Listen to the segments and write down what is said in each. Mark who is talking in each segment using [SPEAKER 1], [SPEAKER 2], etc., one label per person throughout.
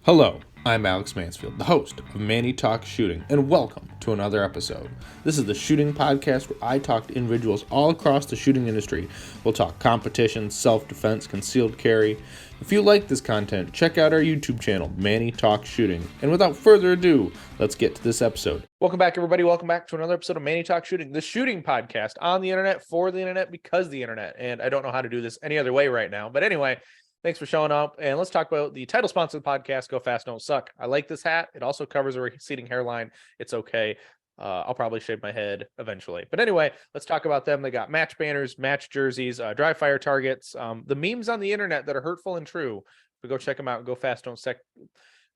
[SPEAKER 1] Hello, I'm Alex Mansfield, the host of Manny Talks Shooting, and welcome to another episode. This is the shooting podcast where I talk to individuals all across the shooting industry. We'll talk competition, self-defense, concealed carry. If you like this content, check out our YouTube channel, Manny Talks Shooting. And without further ado, let's get to this episode. Welcome back, everybody. Welcome back to another episode of Manny Talks Shooting, the shooting podcast on the internet, for the internet, because of the internet. And I don't know how to do this any other way right now. But anyway, thanks for showing up, and let's talk about the title sponsor of the podcast, Go Fast, Don't Suck. I like this hat. It also covers a receding hairline. It's okay. I'll probably shave my head eventually. But anyway, let's talk about them. They got match banners, match jerseys, dry fire targets, the memes on the internet that are hurtful and true. But go check them out. Go Fast, Don't Suck.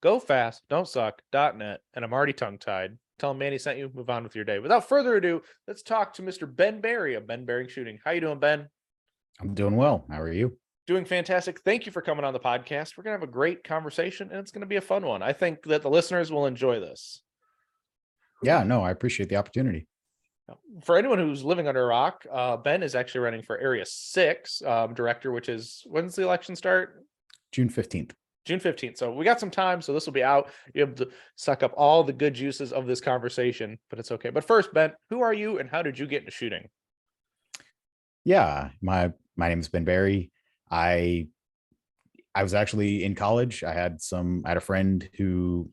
[SPEAKER 1] GoFastDon'tSuck.net. And I'm already tongue-tied. Tell them Manny sent you. Move on with your day. Without further ado, let's talk to Mr. Ben Berry of Ben Berry Shooting. How you doing, Ben?
[SPEAKER 2] I'm doing well. How are you?
[SPEAKER 1] Doing fantastic. Thank you for coming on the podcast. We're going to have a great conversation, and it's going to be a fun one. I think that the listeners will enjoy this.
[SPEAKER 2] Yeah, no, I appreciate the opportunity.
[SPEAKER 1] For anyone who's living under a rock, Ben is actually running for Area 6 director, which is, when's the election start?
[SPEAKER 2] June 15th.
[SPEAKER 1] June 15th. So we got some time, so this will be out. You'll be able to suck up all the good juices of this conversation, but it's okay. But first, Ben, who are you, and how did you get into shooting?
[SPEAKER 2] Yeah, my name is Ben Berry. I was actually in college. I had a friend who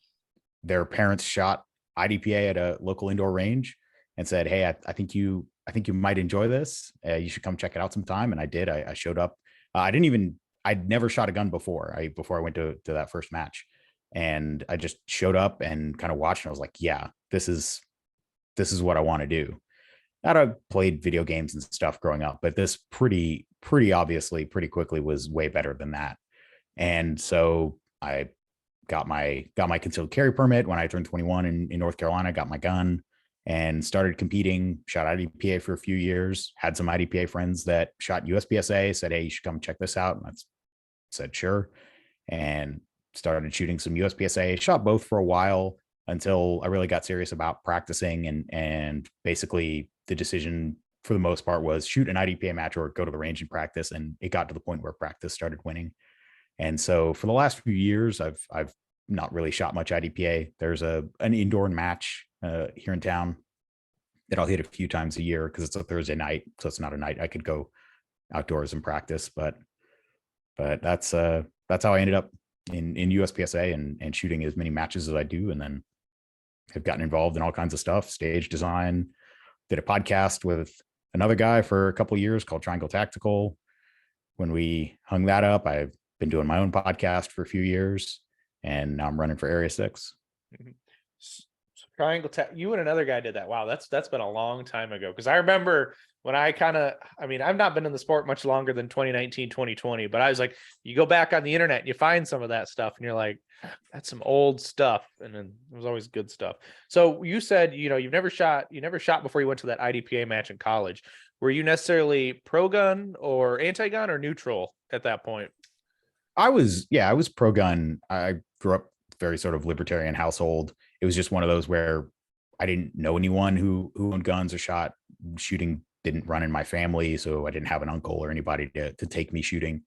[SPEAKER 2] their parents shot IDPA at a local indoor range and said, "Hey, I think you might enjoy this. You should come check it out sometime." And I did. I showed up. I'd never shot a gun before I went to that first match, and I just showed up and kind of watched. And I was like, "Yeah, this is what I want to do." I'd played video games and stuff growing up, but this pretty obviously pretty quickly was way better than that. And so I got my concealed carry permit when I turned 21 in North Carolina, got my gun and started competing, shot IDPA for a few years, had some IDPA friends that shot USPSA, said, "Hey, you should come check this out." And I said, "Sure." And started shooting some USPSA, shot both for a while until I really got serious about practicing, and basically the decision for the most part was shoot an IDPA match or go to the range and practice. And it got to the point where practice started winning. And so for the last few years, I've not really shot much IDPA. There's an indoor match here in town that I'll hit a few times a year because it's a Thursday night. So it's not a night I could go outdoors and practice, but that's how I ended up in USPSA and shooting as many matches as I do. And then have gotten involved in all kinds of stuff, stage design, did a podcast with another guy for a couple of years called Triangle Tactical. When we hung that up, I've been doing my own podcast for a few years, and now I'm running for Area 6.
[SPEAKER 1] Mm-hmm. So Triangle you and another guy did that. Wow, that's been a long time ago. Because I remember when I've not been in the sport much longer than 2019, 2020, but I was like, you go back on the internet and you find some of that stuff and you're like, that's some old stuff. And then it was always good stuff. So you said, you never shot before you went to that IDPA match in college. Were you necessarily pro gun or anti-gun or neutral at that point?
[SPEAKER 2] I was pro gun. I grew up very sort of libertarian household. It was just one of those where I didn't know anyone who owned guns or shot. Shooting didn't run in my family, so I didn't have an uncle or anybody to take me shooting.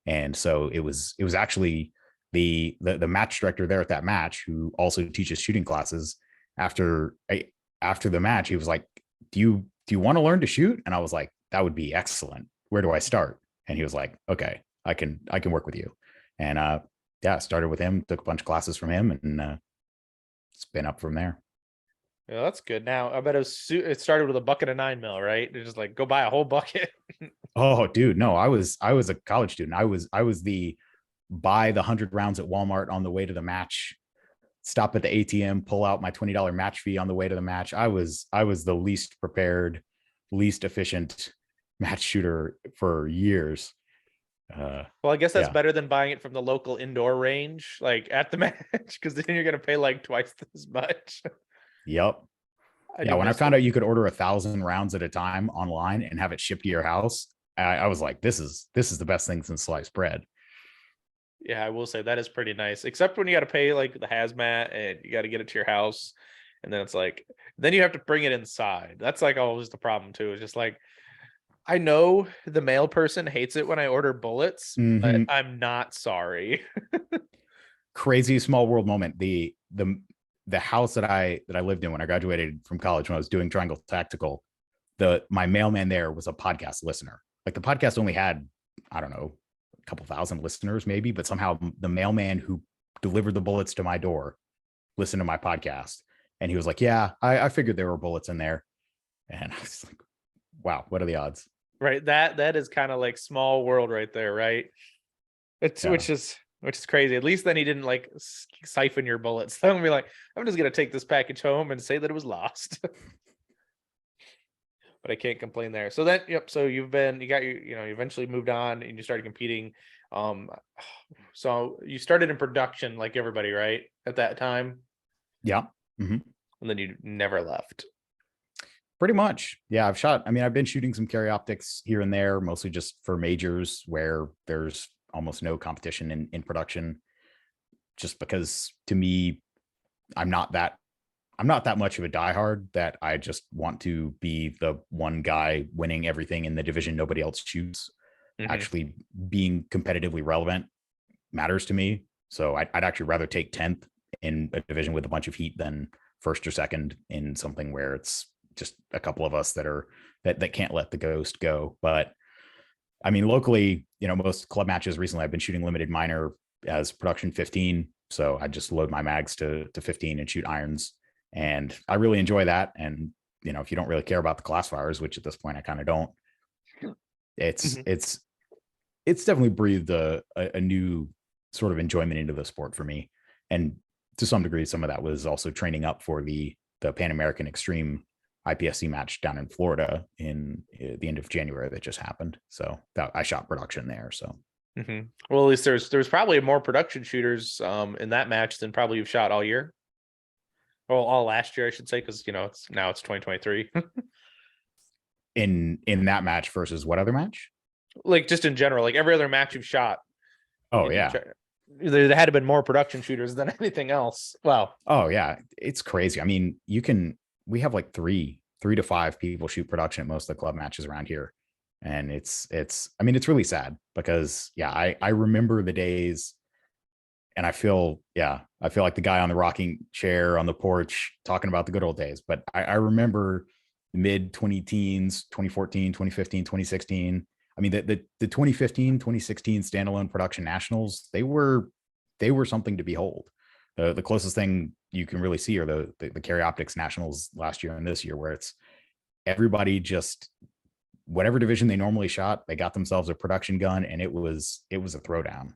[SPEAKER 2] And so it was actually the match director there at that match, who also teaches shooting classes. After the match, he was like, do you want to learn to shoot? And I was like, that would be excellent. Where do I start? And he was like, okay, I can work with you. And started with him, took a bunch of classes from him, and it's been up from there.
[SPEAKER 1] Yeah, that's good. Now I bet it started with a bucket of 9mm, right? It's just like, go buy a whole bucket.
[SPEAKER 2] Oh, dude, no, I was a college student. I was the buy the 100 rounds at Walmart on the way to the match, stop at the ATM, pull out my $20 match fee on the way to the match. I was the least prepared, least efficient match shooter for years.
[SPEAKER 1] Well, I guess that's better than buying it from the local indoor range, like at the match, because then you're going to pay like twice as much.
[SPEAKER 2] Yep. When I found out you could order 1,000 rounds at a time online and have it shipped to your house, I was like, this is the best thing since sliced bread.
[SPEAKER 1] Yeah, I will say that is pretty nice, except when you got to pay like the hazmat and you got to get it to your house. And then it's like, then you have to bring it inside. That's like always the problem too. It's just like, I know the male person hates it when I order bullets, but I'm not sorry.
[SPEAKER 2] crazy small world moment. The house that I lived in when I graduated from college, when I was doing Triangle Tactical, my mailman there was a podcast listener. Like the podcast only had, I don't know, a couple thousand listeners maybe, but somehow the mailman who delivered the bullets to my door listened to my podcast. And he was like, yeah, I figured there were bullets in there. And I was like, wow, what are the odds?
[SPEAKER 1] Right. That is kind of like small world right there, right? It's
[SPEAKER 2] Yeah.
[SPEAKER 1] which is crazy. At least then he didn't like siphon your bullets. Then be like, I'm just gonna take this package home and say that it was lost. But I can't complain there. So then, yep. So you eventually moved on and you started competing. Um, so you started in production like everybody, right? At that time.
[SPEAKER 2] Yeah. Mm-hmm.
[SPEAKER 1] And then you never left.
[SPEAKER 2] Pretty much. Yeah. I've been shooting some carry optics here and there, mostly just for majors where there's almost no competition in production, just because to me, I'm not that much of a diehard that I just want to be the one guy winning everything in the division nobody else shoots. Mm-hmm. Actually being competitively relevant matters to me. So I'd actually rather take 10th in a division with a bunch of heat than first or second in something where it's just a couple of us that can't let the ghost go. But I mean, locally, most club matches recently, I've been shooting limited minor as production 15. So I just load my mags to 15 and shoot irons. And I really enjoy that. And, if you don't really care about the classifiers, which at this point I kind of don't, it's definitely breathed a new sort of enjoyment into the sport for me. And to some degree, some of that was also training up for the Pan American Extreme IPSC match down in Florida in the end of January that just happened. So I shot production there. So,
[SPEAKER 1] well, at least there's probably more production shooters in that match than probably you've shot all year. Well, all last year, I should say, because it's 2023.
[SPEAKER 2] in that match versus what other match?
[SPEAKER 1] Like just in general, like every other match you've shot.
[SPEAKER 2] Oh yeah.
[SPEAKER 1] There had to have been more production shooters than anything else. Wow.
[SPEAKER 2] Oh yeah. It's crazy. I mean, we have like 3 to 5 people shoot production at most of the club matches around here. And it's really sad because I remember the days and I feel like the guy on the rocking chair on the porch talking about the good old days. But I remember mid 20-teens, 2014, 2015, 2016. I mean, the 2015, 2016 standalone production nationals, they were something to behold. The closest thing you can really see are the carry optics nationals last year and this year, where it's everybody just whatever division they normally shot, they got themselves a production gun, and it was a throwdown.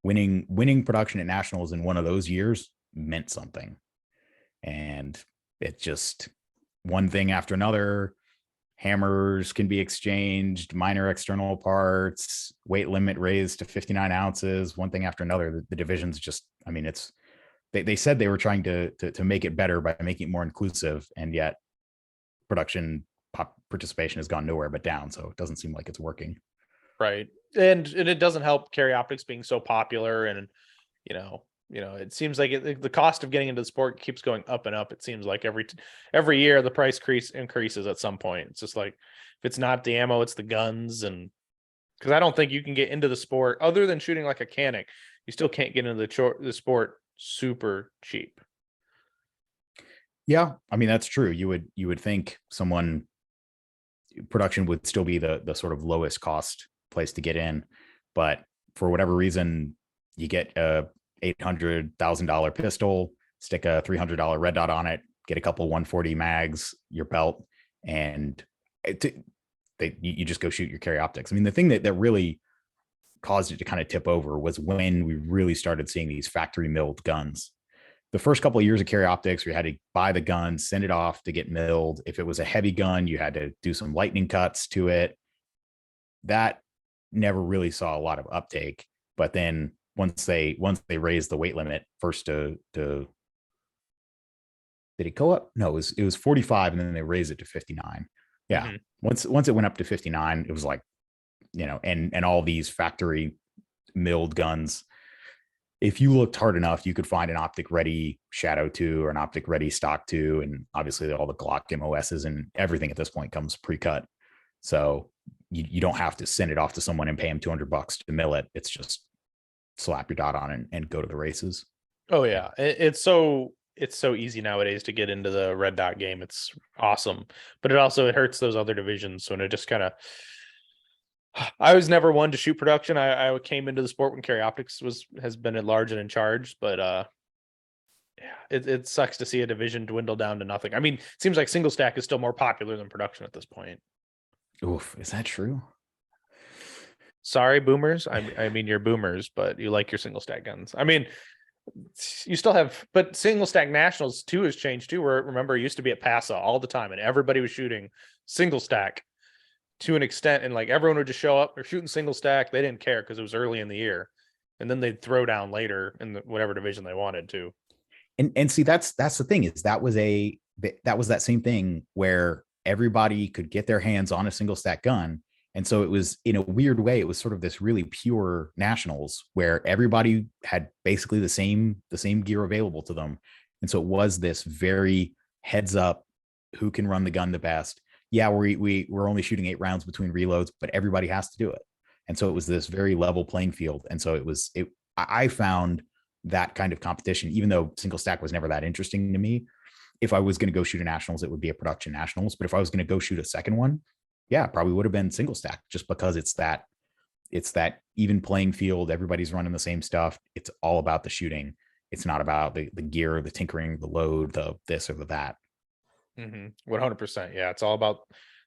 [SPEAKER 2] Winning production at nationals in one of those years meant something, and it just one thing after another. Hammers can be exchanged, minor external parts, weight limit raised to 59 ounces, one thing after another. The divisions just, I mean, they said they were trying to make it better by making it more inclusive, and yet production participation has gone nowhere but down. So it doesn't seem like it's working.
[SPEAKER 1] Right. And it doesn't help carry optics being so popular. And, it seems like the cost of getting into the sport keeps going up and up. It seems like every year the price increases at some point. It's just like, if it's not the ammo, it's the guns. And because I don't think you can get into the sport other than shooting like a Canic. You still can't get into the sport super cheap.
[SPEAKER 2] Yeah. I mean, that's true. You would think production would still be the sort of lowest cost place to get in, but for whatever reason, you get a $800,000 pistol, stick a $300 red dot on it, get a couple 140 mags, your belt, and you just go shoot your carry optics. I mean, the thing that really caused it to kind of tip over was when we really started seeing these factory milled guns. The first couple of years of carry optics, we had to buy the gun, send it off to get milled. If it was a heavy gun, you had to do some lightning cuts to it. That never really saw a lot of uptake. But then once they raised the weight limit first to did it go up? No, it was 45, and then they raised it to 59. Yeah. Mm-hmm. Once it went up to 59, it was like, and all these factory milled guns. If you looked hard enough, you could find an optic ready Shadow 2 or an optic ready stock 2. And obviously all the Glock MOSs and everything at this point comes pre-cut. So you don't have to send it off to someone and pay them $200 to mill it. It's just slap your dot on and go to the races.
[SPEAKER 1] Oh yeah, it's so easy nowadays to get into the red dot game. It's awesome, but it hurts those other divisions when it just kind of. I was never one to shoot production. I came into the sport when Carry Optics has been at large and in charge, but yeah, it sucks to see a division dwindle down to nothing. I mean, it seems like single stack is still more popular than production at this point.
[SPEAKER 2] Oof, is that true?
[SPEAKER 1] Sorry, boomers. I mean, you're boomers, but you like your single stack guns. I mean, you still have, but single stack nationals too has changed too. Where remember, it used to be at PASA all the time, and everybody was shooting single stack to an extent, and like everyone would just show up. They're shooting single stack. They didn't care because it was early in the year, and then they'd throw down later in whatever division they wanted to.
[SPEAKER 2] And see, that's the thing, is that was that same thing where everybody could get their hands on a single stack gun. And so it was, in a weird way, it was sort of this really pure nationals where everybody had basically the same gear available to them. And so it was this very heads up, who can run the gun the best. Yeah, we're only shooting 8 rounds between reloads, but everybody has to do it. And so it was this very level playing field. And so I found that kind of competition, even though single stack was never that interesting to me. If I was going to go shoot a nationals, it would be a production nationals. But if I was going to go shoot a second one, yeah, probably would have been single stack, just because it's that even playing field. Everybody's running the same stuff. It's all about the shooting. It's not about the gear, the tinkering, the load, the this or the that.
[SPEAKER 1] 100%. Yeah, it's all about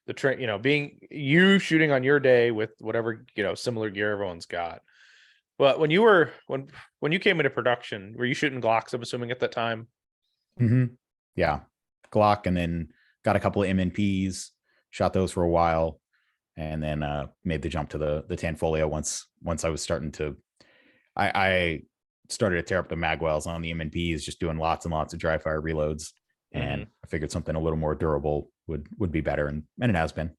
[SPEAKER 1] the train. Being you shooting on your day with whatever similar gear everyone's got. But when you came into production, were you shooting Glocks? I'm assuming at that time.
[SPEAKER 2] Mm-hmm. Yeah, Glock, and then got a couple of MNPs, shot those for a while, and then made the jump to the Tanfolio once I was starting to. I started to tear up the magwells on the MNPs, just doing lots and lots of dry fire reloads, and I figured something a little more durable would be better, and it has been.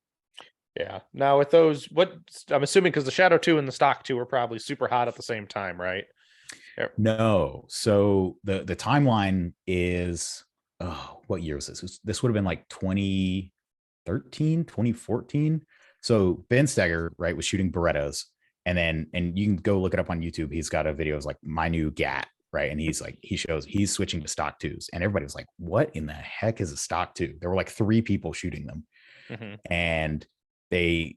[SPEAKER 1] Yeah. Now with those, what I'm assuming, because the Shadow 2 and the Stock 2 were probably super hot at the same time, right?
[SPEAKER 2] No. So the timeline is, what year was this? This would have been like 2013, 2014. So Ben Steger, right, was shooting Berettas, and you can go look it up on YouTube. He's got a video, it's like my new GAT, right? And he shows he's switching to stock 2s, and everybody was like, what in the heck is a stock 2? There were like 3 people shooting them. And they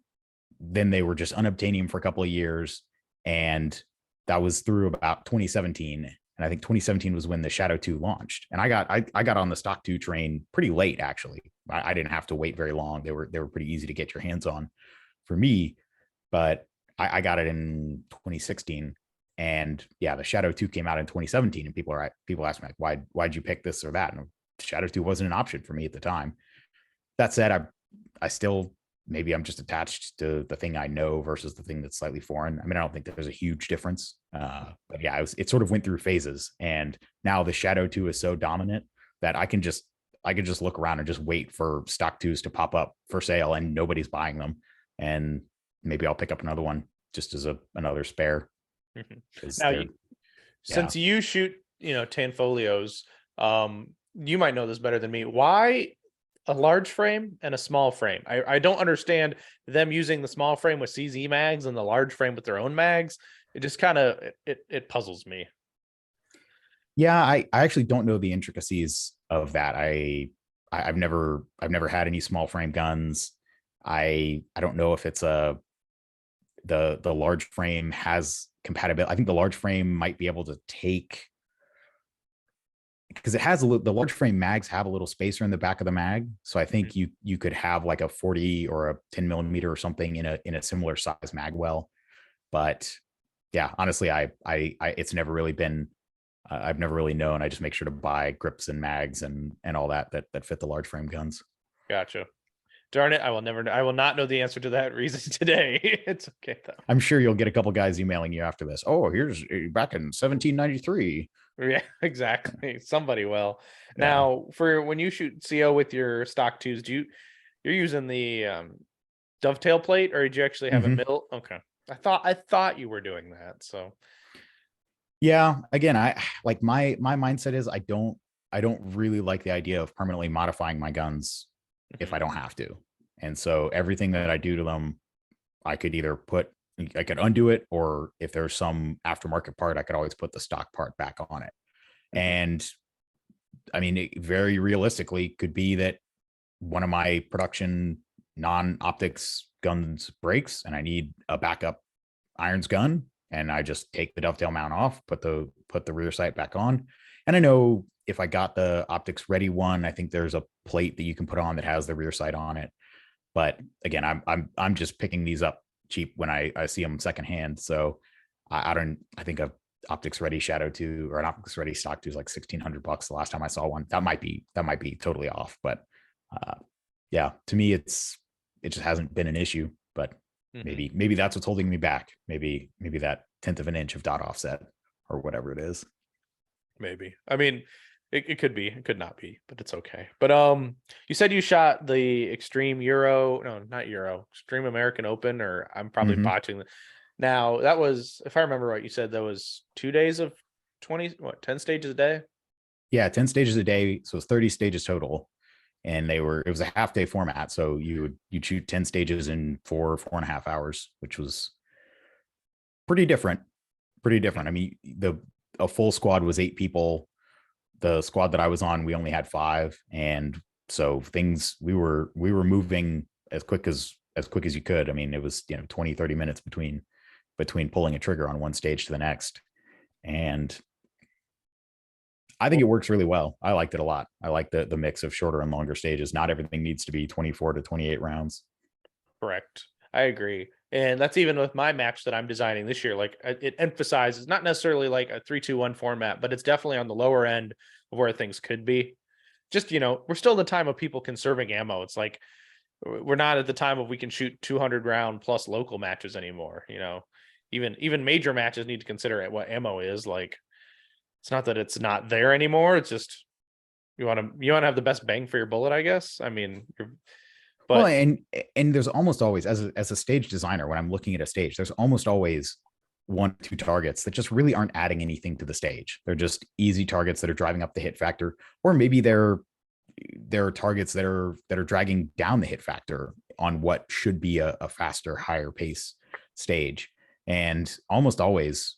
[SPEAKER 2] were just unobtainium for a couple of years, and that was through about 2017. And I think 2017 was when the Shadow 2 launched. And I got on the stock 2 train pretty late, actually. I didn't have to wait very long. They were pretty easy to get your hands on for me, but I got it in 2016. And yeah, the Shadow 2 came out in 2017, and people ask me like, why'd you pick this or that? And Shadow 2 wasn't an option for me at the time. That said, I still, maybe I'm just attached to the thing I know versus the thing that's slightly foreign. I mean, I don't think there's a huge difference. But yeah, it sort of went through phases. And now the Shadow 2 is so dominant that I can just look around and just wait for stock 2s to pop up for sale, and nobody's buying them. And maybe I'll pick up another one just as another spare.
[SPEAKER 1] Now, since you shoot, Tanfolios, you might know this better than me. Why a large frame and a small frame? I don't understand them using the small frame with CZ mags and the large frame with their own mags. It just kind of it puzzles me.
[SPEAKER 2] Yeah, I actually don't know the intricacies of that. I've never had any small frame guns. I don't know if it's the large frame has compatibility. I think the large frame might be able to take, because it has the large frame mags have a little spacer in the back of the mag. So I think you could have like a 40 or a 10 millimeter or something in a similar size mag well. But yeah, honestly, it's never really been, I've never really known. I just make sure to buy grips and mags and all that fit the large frame guns.
[SPEAKER 1] Gotcha. Darn it, I will not know the answer to that reason today. It's okay though.
[SPEAKER 2] I'm sure you'll get a couple guys emailing you after this. Oh, here's back in 1793.
[SPEAKER 1] Yeah, exactly. Somebody will. Yeah. Now, for when you shoot CO with your stock 2s, you're using the dovetail plate, or did you actually have a mill? Okay. I thought you were doing that. So
[SPEAKER 2] yeah, again, I like my mindset is I don't really like the idea of permanently modifying my guns if I don't have to. And so everything that I do to them, I could either put I could undo it, or if there's some aftermarket part, I could always put the stock part back on it.
[SPEAKER 1] Mm-hmm.
[SPEAKER 2] And I mean, it very realistically could be that one of my production non-optics guns breaks and I need a backup irons gun, and I just take the dovetail mount off, put the rear sight back on. And I know if I got the optics ready one, I think there's a plate that you can put on that has the rear sight on it. But again, I'm just picking these up cheap when I see them secondhand. So I think a optics ready Shadow 2 or an optics ready stock 2 is like $1,600 the last time I saw one. That might be totally off, but uh, yeah, to me it just hasn't been an issue. But maybe that's what's holding me back. Maybe that 1/10 of an inch of dot offset or whatever it is.
[SPEAKER 1] Maybe. I mean, it could be, it could not be, but it's okay. But you said you shot the Extreme Euro, no, not Euro, Extreme American Open, or I'm probably
[SPEAKER 2] Mhm.
[SPEAKER 1] botching the. Now that was, if I remember right, you said that was 2 days of 10 stages a day.
[SPEAKER 2] Yeah, 10 stages a day, so it's 30 stages total. And it was a half day format, so you'd shoot 10 stages in 4.5 hours, which was pretty different. I mean, a full squad was 8 people. The squad that I was on, we only had 5, and so things we were moving as quick as you could. I mean, it was 20-30 minutes between pulling a trigger on one stage to the next. And I think it works really well. I liked it a lot. I like the mix of shorter and longer stages. Not everything needs to be 24 to 28 rounds.
[SPEAKER 1] Correct. I agree. And that's even with my match that I'm designing this year. Like it emphasizes not necessarily like a 3-2-1 format, but it's definitely on the lower end of where things could be. Just, we're still in the time of people conserving ammo. It's like we're not at the time of we can shoot 200 round plus local matches anymore. Even major matches need to consider what ammo is. Like it's not that it's not there anymore. It's just you want to have the best bang for your bullet, I guess. I mean,
[SPEAKER 2] Well,
[SPEAKER 1] but
[SPEAKER 2] and there's almost always, as a stage designer, when I'm looking at a stage, there's almost always 1-2 targets that just really aren't adding anything to the stage. They're just easy targets that are driving up the hit factor, or maybe they're targets that are dragging down the hit factor on what should be a faster, higher pace stage. And almost always,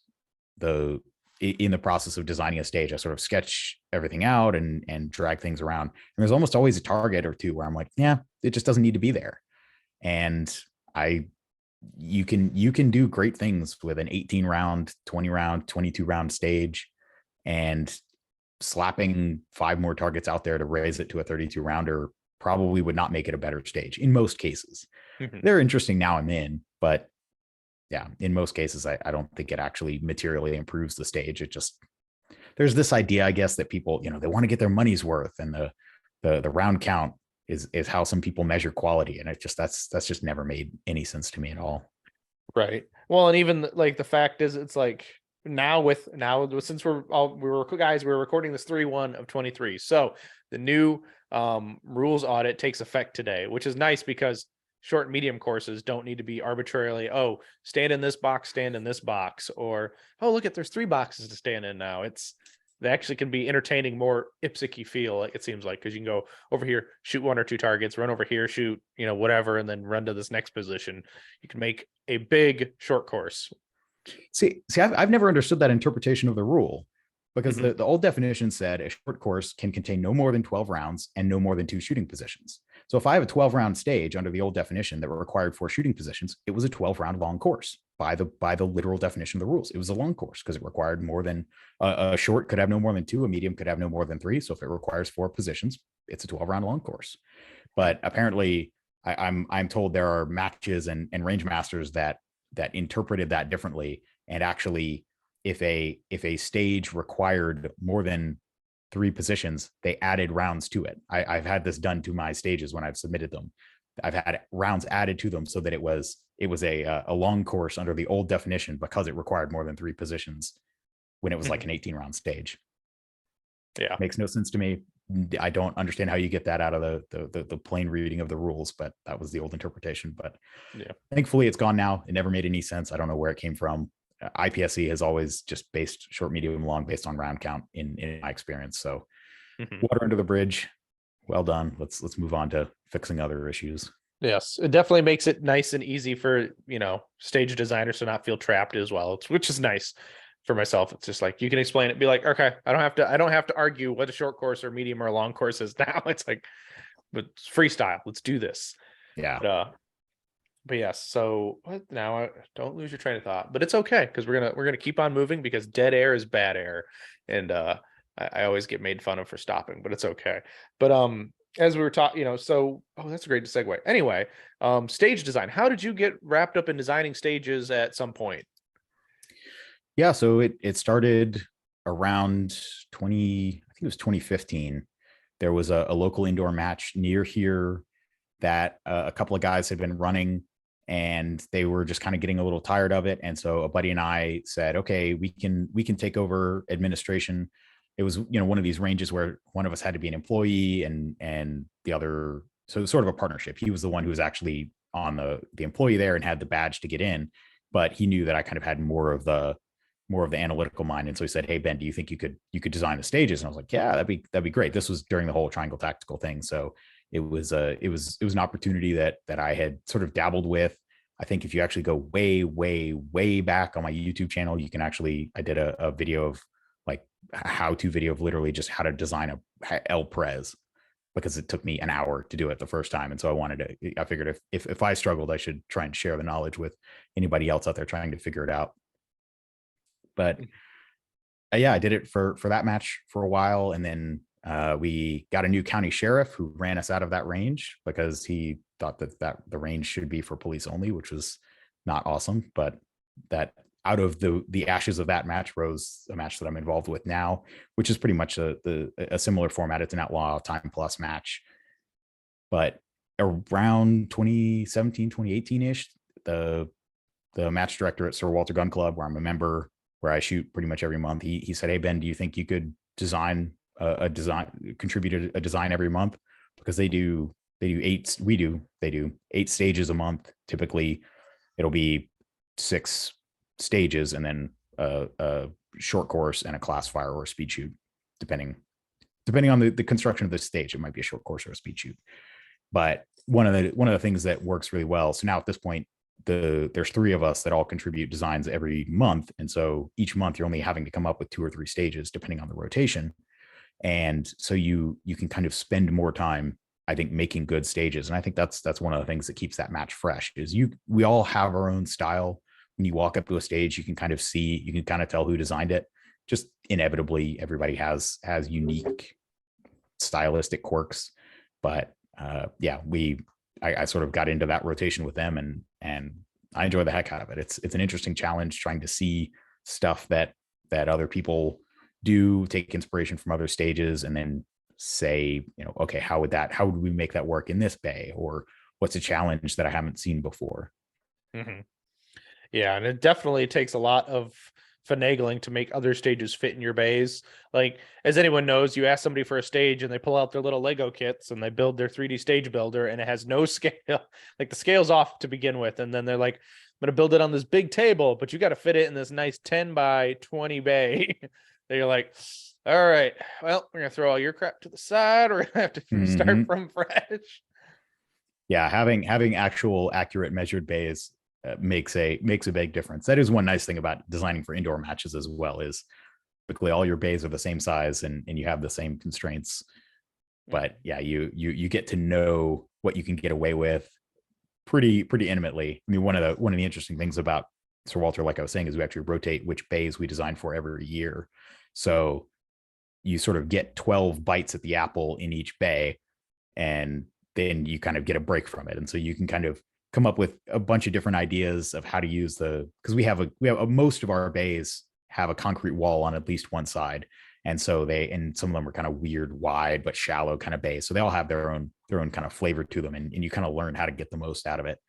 [SPEAKER 2] in the process of designing a stage, I sort of sketch everything out and drag things around. And there's almost always a target or two where I'm like, yeah, it just doesn't need to be there. And you can do great things with an 18 round, 20 round, 22 round stage, and slapping 5 more targets out there to raise it to a 32 rounder probably would not make it a better stage in most cases. They're interesting now and then, but yeah, in most cases, I don't think it actually materially improves the stage. It just, there's this idea, I guess, that people, they want to get their money's worth, and the round count is how some people measure quality, and that's just never made any sense to me at all.
[SPEAKER 1] right. Well, and even like the fact is, it's like now since we're recording this 3/1 of 23, so the new rules audit takes effect today, which is nice because short and medium courses don't need to be arbitrarily, oh, stand in this box, or oh, look at, there's 3 boxes to stand in now. They actually can be entertaining, more IPSC feel, like it seems like, because you can go over here, shoot 1 or 2 targets, run over here, shoot whatever, and then run to this next position. You can make a big short course.
[SPEAKER 2] See, I've never understood that interpretation of the rule, because
[SPEAKER 1] Mhm.
[SPEAKER 2] the old definition said a short course can contain no more than 12 rounds and no more than 2 shooting positions. So if I have a 12 round stage under the old definition that required 4 shooting positions, it was a 12 round long course by the literal definition of the rules. It was a long course because it required more than a short could have no more than 2, a medium could have no more than 3. So if it requires 4 positions, it's a 12 round long course. But apparently, I'm told there are matches and range masters that interpreted that differently, and actually, if a stage required more than 3 positions, they added rounds to it. I've had this done to my stages when I've submitted them. I've had rounds added to them so that it was a long course under the old definition because it required more than 3 positions when it was like an 18 round stage.
[SPEAKER 1] Yeah.
[SPEAKER 2] Makes no sense to me. I don't understand how you get that out of the plain reading of the rules, but that was the old interpretation. But
[SPEAKER 1] Yeah.
[SPEAKER 2] thankfully, it's gone now. It never made any sense. I don't know where it came from. IPSC has always just based short, medium, long based on round count in my experience. So
[SPEAKER 1] Mhm.
[SPEAKER 2] water under the bridge. Well done. Let's move on to fixing other issues.
[SPEAKER 1] Yes, it definitely makes it nice and easy for, stage designers to not feel trapped as well, which is nice for myself. It's just like you can explain it, be like, okay, I don't have to argue what a short course or medium or long course is now. It's like, but it's freestyle. Let's do this.
[SPEAKER 2] Yeah.
[SPEAKER 1] But yes, so what now? Don't lose your train of thought, but it's okay because we're gonna keep on moving because dead air is bad air, and I always get made fun of for stopping, but it's okay. But as we were talking, so that's a great segue. Anyway, stage design. How did you get wrapped up in designing stages at some point?
[SPEAKER 2] Yeah. So it started around 20, I think it was 2015. There was a local indoor match near here that a couple of guys had been running, and they were just kind of getting a little tired of it. And so a buddy and I said, okay, we can take over administration. It was, one of these ranges where one of us had to be an employee and the other, so it was sort of a partnership. He was the one who was actually on the employee there and had the badge to get in, but he knew that I kind of had more of the analytical mind. And so he said, hey Ben, do you think you could design the stages? And I was like, yeah, that'd be great. This was during the whole triangle tactical thing. So it was an opportunity that I had sort of dabbled with. I think if you actually go way, way, way back on my YouTube channel, you can actually, I did a video of like a how-to video of literally just how to design a El Pres, because it took me an hour to do it the first time. And so I figured if I struggled, I should try and share the knowledge with anybody else out there trying to figure it out. But yeah, I did it for that match for a while, and then we got a new county sheriff who ran us out of that range because he thought that the range should be for police only, which was not awesome. But that out of the ashes of that match rose a match that I'm involved with now, which is pretty much a similar format. It's an outlaw time plus match. But around 2017, 2018 ish, the the match director at Sir Walter Gun Club, where I'm a member, where I shoot pretty much every month. He said, "Hey Ben, do you think you could contribute a design every month? Because they do eight, they do 8 stages a month. Typically, it'll be 6 stages and then a short course and a class fire or a speed shoot, depending on the construction of the stage. It might be a short course or a speed shoot. But one of the things that works really well. So now at this point, there's 3 of us that all contribute designs every month, and so each month you're only having to come up with 2 or 3 stages depending on the rotation. And so you can kind of spend more time, I think, making good stages. And I think that's one of the things that keeps that match fresh. Is we all have our own style. When you walk up to a stage, you can kind of tell who designed it. Just inevitably, everybody has unique stylistic quirks. But yeah, I sort of got into that rotation with them, and I enjoy the heck out of it. It's an interesting challenge trying to see stuff that other people do, take inspiration from other stages, and then say, okay, how would we make that work in this bay, or what's a challenge that I haven't seen before.
[SPEAKER 1] Mm-hmm. Yeah, and it definitely takes a lot of finagling to make other stages fit in your bays. Like, as anyone knows, you ask somebody for a stage and they pull out their little Lego kits and they build their 3D stage builder, and it has no scale. Like, the scale's off to begin with. And then they're like, I'm going to build it on this big table, but you got to fit it in this nice 10 by 20 bay. Then you're like, all right, well, we're going to throw all your crap to the side. We're going to have to
[SPEAKER 2] Mm-hmm.
[SPEAKER 1] start from fresh.
[SPEAKER 2] Yeah, having actual accurate measured bays makes a big difference. That is one nice thing about designing for indoor matches as well. Is typically all your bays are the same size, and you have the same constraints. But yeah, you get to know what you can get away with pretty intimately. I mean, one of the interesting things about Sir Walter, like I was saying, is we actually rotate which bays we design for every year. So you sort of get 12 bites at the apple in each bay, and then you kind of get a break from it. And so you can kind of come up with a bunch of different ideas of how to use because most of our bays have a concrete wall on at least one side. And so and some of them are kind of weird, wide, but shallow kind of bays. So they all have their own kind of flavor to them. And you kind of learn how to get the most out of it.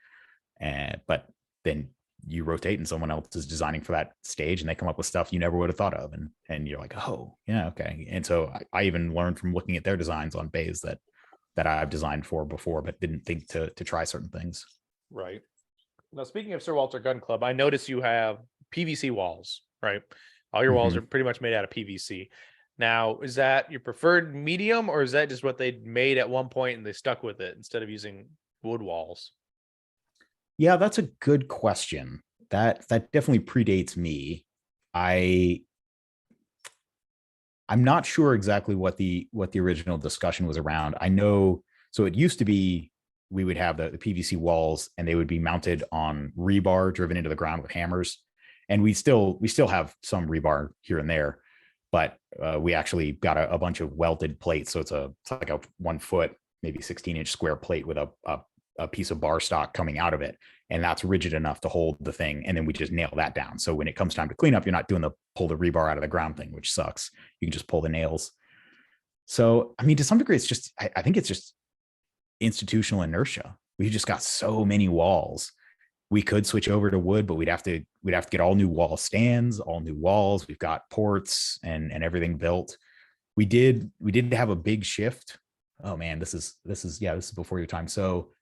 [SPEAKER 2] But then you rotate and someone else is designing for that stage, and they come up with stuff you never would have thought of. And you're like, oh yeah, okay. And so I even learned from looking at their designs on bays that I've designed for before, but didn't think to try certain things.
[SPEAKER 1] Right. Now, speaking of Sir Walter Gun Club, I notice you have PVC walls, right? All your walls
[SPEAKER 2] Mm-hmm.
[SPEAKER 1] are pretty much made out of PVC. Now, is that your preferred medium, or is that just what they made at one point and they stuck with it instead of using wood walls?
[SPEAKER 2] Yeah, that's a good question. That definitely predates me. I I'm not sure exactly what the original discussion was around. I know so it used to be we would have the PVC walls and they would be mounted on rebar driven into the ground with hammers. And we still have some rebar here and there, but we actually got a bunch of welded plates. So it's like a 1 foot, maybe 16-inch square plate with a piece of bar stock coming out of it. And that's rigid enough to hold the thing. And then we just nail that down. So when it comes time to clean up, you're not doing the pull the rebar out of the ground thing, which sucks. You can just pull the nails. So, I mean, to some degree, I think it's just institutional inertia. We just got so many walls. We could switch over to wood, but we'd have to get all new wall stands, all new walls. We've got ports and everything built. We did have a big shift. Oh man, this is before your time. So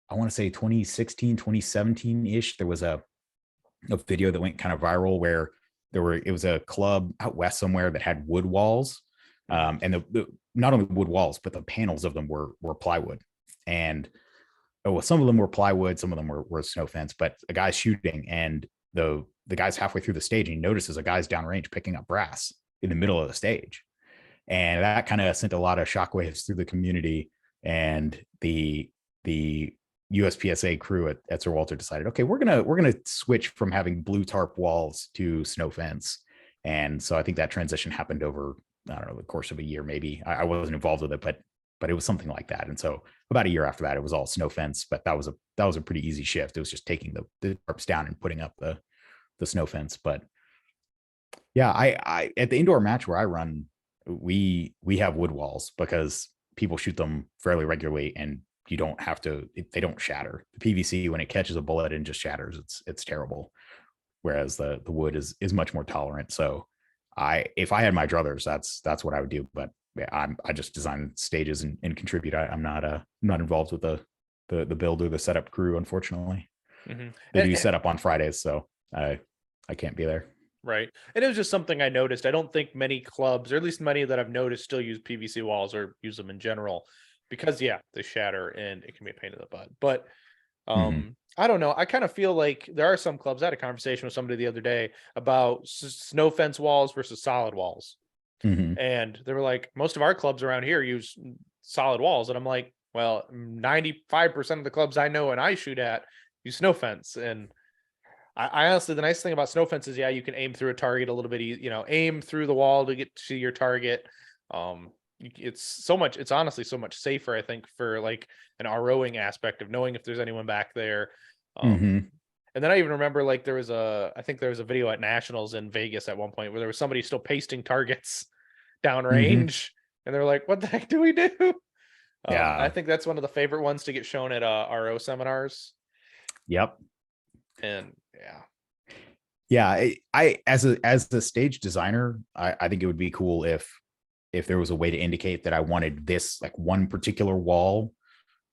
[SPEAKER 2] I want to say 2016, 2017 ish. There was a video that went kind of viral where it was a club out west somewhere that had wood walls, and not only wood walls, but the panels of them were plywood, and well, some of them were plywood, some of them were snow fence. But a guy's shooting, and the guy's halfway through the stage, and he notices a guy's downrange picking up brass in the middle of the stage, and that kind of sent a lot of shockwaves through the community. And the USPSA crew at Sir Walter decided, okay, we're gonna switch from having blue tarp walls to snow fence. And so I think that transition happened over, I don't know, the course of a year, maybe. I wasn't involved with it, but it was something like that. And so about a year after that, it was all snow fence. But that was a pretty easy shift. It was just taking the tarps down and putting up the snow fence. But yeah, I at the indoor match where I run, we have wood walls because people shoot them fairly regularly, and you don't have to, they don't shatter. The PVC, when it catches a bullet and just shatters, it's terrible. Whereas the wood is much more tolerant. So if I had my druthers, that's what I would do. But yeah, I just design stages and contribute. I'm not involved with the build or the setup crew, unfortunately.
[SPEAKER 1] Mm-hmm.
[SPEAKER 2] They do set up on Fridays, so I can't be there.
[SPEAKER 1] Right. And it was just something I noticed. I don't think many clubs, or at least many that I've noticed, still use PVC walls or use them in general because, yeah, they shatter and it can be a pain in the butt. But
[SPEAKER 2] Mhm.
[SPEAKER 1] I don't know. I kind of feel like there are some clubs. I had a conversation with somebody the other day about snow fence walls versus solid walls.
[SPEAKER 2] Mhm.
[SPEAKER 1] And they were like, most of our clubs around here use solid walls. And I'm like, well, 95% of the clubs I know and I shoot at use snow fence. And I honestly, the nice thing about snow fence is, yeah, you can aim through a target a little bit, aim through the wall to get to your target. It's honestly so much safer, I think, for like an ROing aspect of knowing if there's anyone back there.
[SPEAKER 2] Mhm.
[SPEAKER 1] And then I even remember like I think there was a video at Nationals in Vegas at one point where there was somebody still pasting targets
[SPEAKER 2] Mhm.
[SPEAKER 1] downrange, and they're like, "What the heck do we do?" I
[SPEAKER 2] Yeah.
[SPEAKER 1] think that's one of the favorite ones to get shown at RO seminars,
[SPEAKER 2] Yep.
[SPEAKER 1] and yeah.
[SPEAKER 2] Yeah. I as a stage designer, I think it would be cool if there was a way to indicate that I wanted this like one particular wall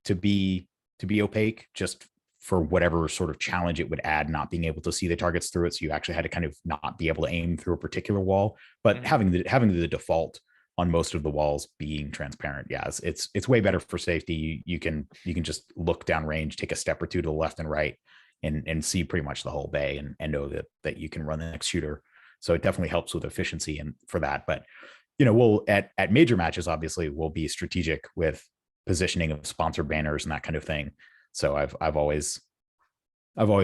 [SPEAKER 2] to be opaque, just for whatever sort of challenge it would add, not being able to see the targets through it. So you actually had to kind of not be able to aim through a particular wall, but
[SPEAKER 1] Mhm.
[SPEAKER 2] having the default on most of the walls being transparent. Yeah, it's way better for safety. You can just look down range, take a step or two to the left and right, and see pretty much the whole bay, and know that you can run the next shooter. So it definitely helps with efficiency and for that. But we'll at major matches, obviously, we'll be strategic with positioning of sponsor banners and that kind of thing. So I've always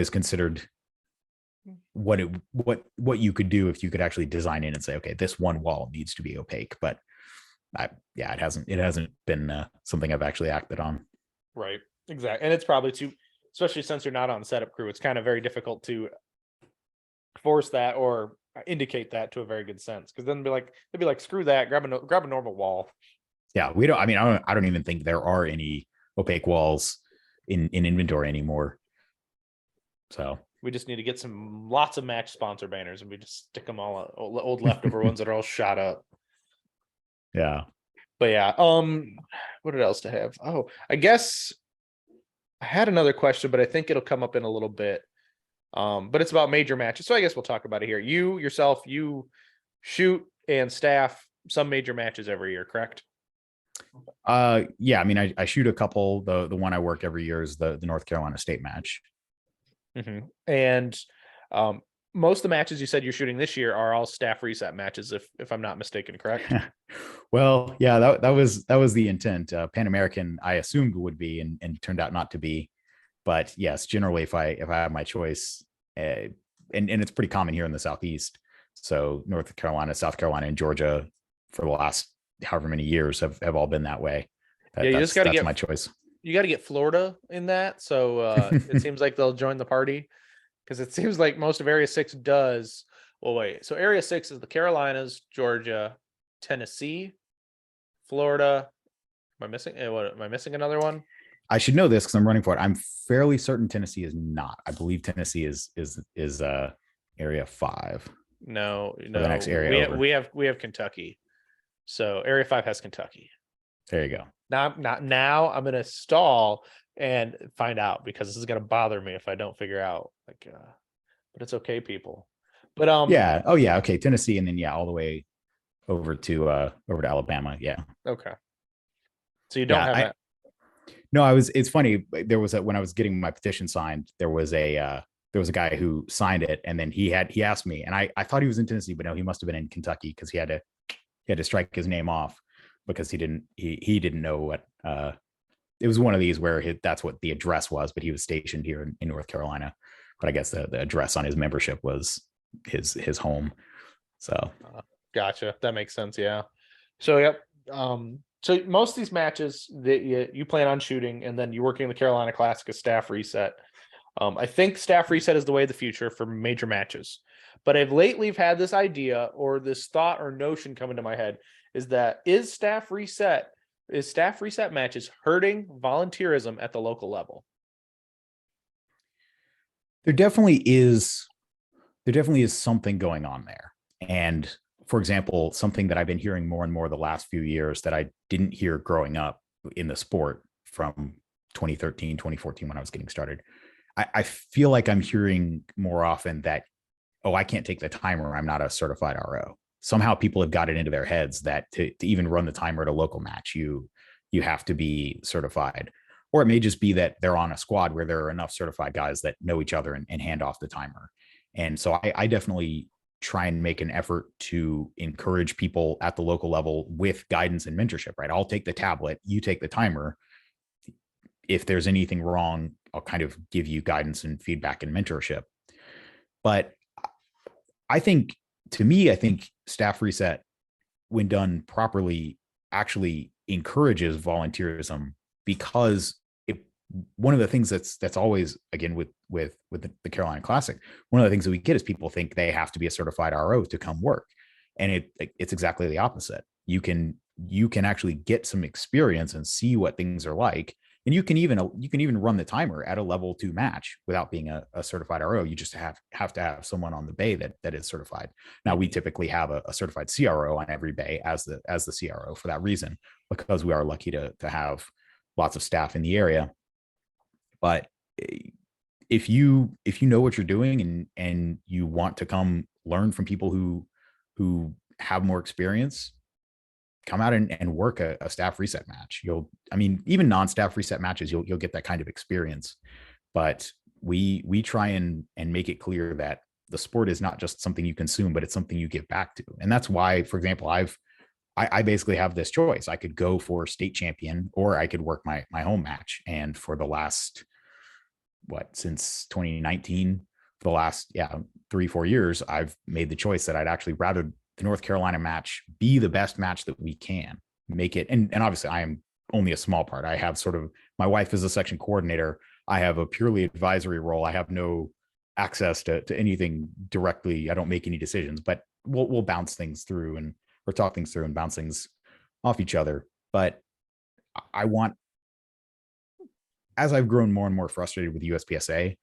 [SPEAKER 2] considered what you could do if you could actually design in and say, okay, this one wall needs to be opaque. But yeah, it hasn't been something I've actually acted on.
[SPEAKER 1] Right. Exactly. And it's probably too, especially since you're not on setup crew, it's kind of very difficult to force that or indicate that to a very good sense. Because then they'd be like, screw that, grab a normal wall.
[SPEAKER 2] Yeah, we don't. I mean, I don't even think there are any opaque walls in inventory anymore. So
[SPEAKER 1] We just need to get lots of match sponsor banners, and we just stick them all old leftover ones that are all shot up.
[SPEAKER 2] yeah.
[SPEAKER 1] But yeah, what else to have? Oh, I guess I had another question, but I think it'll come up in a little bit. But it's about major matches, so I guess we'll talk about it here. You shoot and staff some major matches every year, correct?
[SPEAKER 2] Yeah, I mean, I shoot a couple. The one I work every year is the North Carolina State match.
[SPEAKER 1] And um, most of the matches you said you're shooting this year are all staff reset matches, if I'm not mistaken, correct?
[SPEAKER 2] Well, yeah, that was the intent. Pan American, I assumed would be, and turned out not to be. But yes, generally, if I have my choice, and it's pretty common here in the Southeast. So North Carolina, South Carolina, and Georgia for the last however many years have all been that way.
[SPEAKER 1] Yeah, you just got to
[SPEAKER 2] That's
[SPEAKER 1] get
[SPEAKER 2] my choice.
[SPEAKER 1] you got to get Florida in that. So it seems like they'll join the party because it seems like most of Area 6 does. Well, wait. So Area 6 is the Carolinas, Georgia, Tennessee, Florida. Am I missing? What am I missing? Another one?
[SPEAKER 2] I should know this because I'm running for it. I'm fairly certain Tennessee is not. I believe Tennessee is area 5.
[SPEAKER 1] No,
[SPEAKER 2] The next area
[SPEAKER 1] we
[SPEAKER 2] over.
[SPEAKER 1] we have Kentucky. So Area 5 has Kentucky.
[SPEAKER 2] There you go.
[SPEAKER 1] Now I'm gonna stall and find out because this is gonna bother me if I don't figure out. But it's okay, people. But
[SPEAKER 2] Yeah. Oh yeah. Okay. Tennessee, and then yeah, all the way over to Alabama. Yeah.
[SPEAKER 1] okay. So you don't
[SPEAKER 2] Yeah.
[SPEAKER 1] have that.
[SPEAKER 2] No, it's funny. There was when I was getting my petition signed, there was a guy who signed it, and then he asked me, and I thought he was in Tennessee, but no, he must have been in Kentucky because he had to strike his name off because he didn't know what it was. One of these where that's what the address was, but he was stationed here in North Carolina. But I guess the address on his membership was his home. So
[SPEAKER 1] Gotcha. That makes sense. Yeah. So yep. So most of these matches that you plan on shooting, and then you're working the Carolina Classic as staff reset. I think staff reset is the way of the future for major matches. But I've lately had this idea or this thought or notion come into my head is staff reset matches hurting volunteerism at the local level?
[SPEAKER 2] there definitely is something going on there. And for example, something that I've been hearing more and more the last few years that I didn't hear growing up in the sport from 2013, 2014, when I was getting started. I feel like I'm hearing more often that, oh, I can't take the timer. I'm not a certified RO. Somehow people have got it into their heads that to even run the timer at a local match, you have to be certified. Or it may just be that they're on a squad where there are enough certified guys that know each other and hand off the timer. And so I definitely try and make an effort to encourage people at the local level with guidance and mentorship, right? I'll take the tablet, you take the timer. If there's anything wrong, I'll kind of give you guidance and feedback and mentorship. But I think, to me, I think staff reset, when done properly, actually encourages volunteerism because one of the things that's always, again, with the Carolina Classic, one of the things that we get is people think they have to be a certified RO to come work, and it's exactly the opposite. You can actually get some experience and see what things are like, and you can even run the timer at a level 2 match without being a certified RO. You just have to have someone on the bay that is certified. Now we typically have a certified CRO on every bay as the CRO for that reason, because we are lucky to have lots of staff in the area. But if you know what you're doing and you want to come learn from people who have more experience, come out and work a staff reset match. Even non-staff reset matches, you'll get that kind of experience. But we try and make it clear that the sport is not just something you consume, but it's something you give back to. And that's why, for example, I basically have this choice. I could go for state champion, or I could work my home match. And for the last, since 2019, for the last 3-4 years, I've made the choice that I'd actually rather the North Carolina match be the best match that we can make it. And obviously I am only a small part. I have my wife is a section coordinator. I have a purely advisory role. I have no access to anything directly. I don't make any decisions, but we'll bounce things through or talk things through and bounce things off each other. But I want, as I've grown more and more frustrated with USPSA,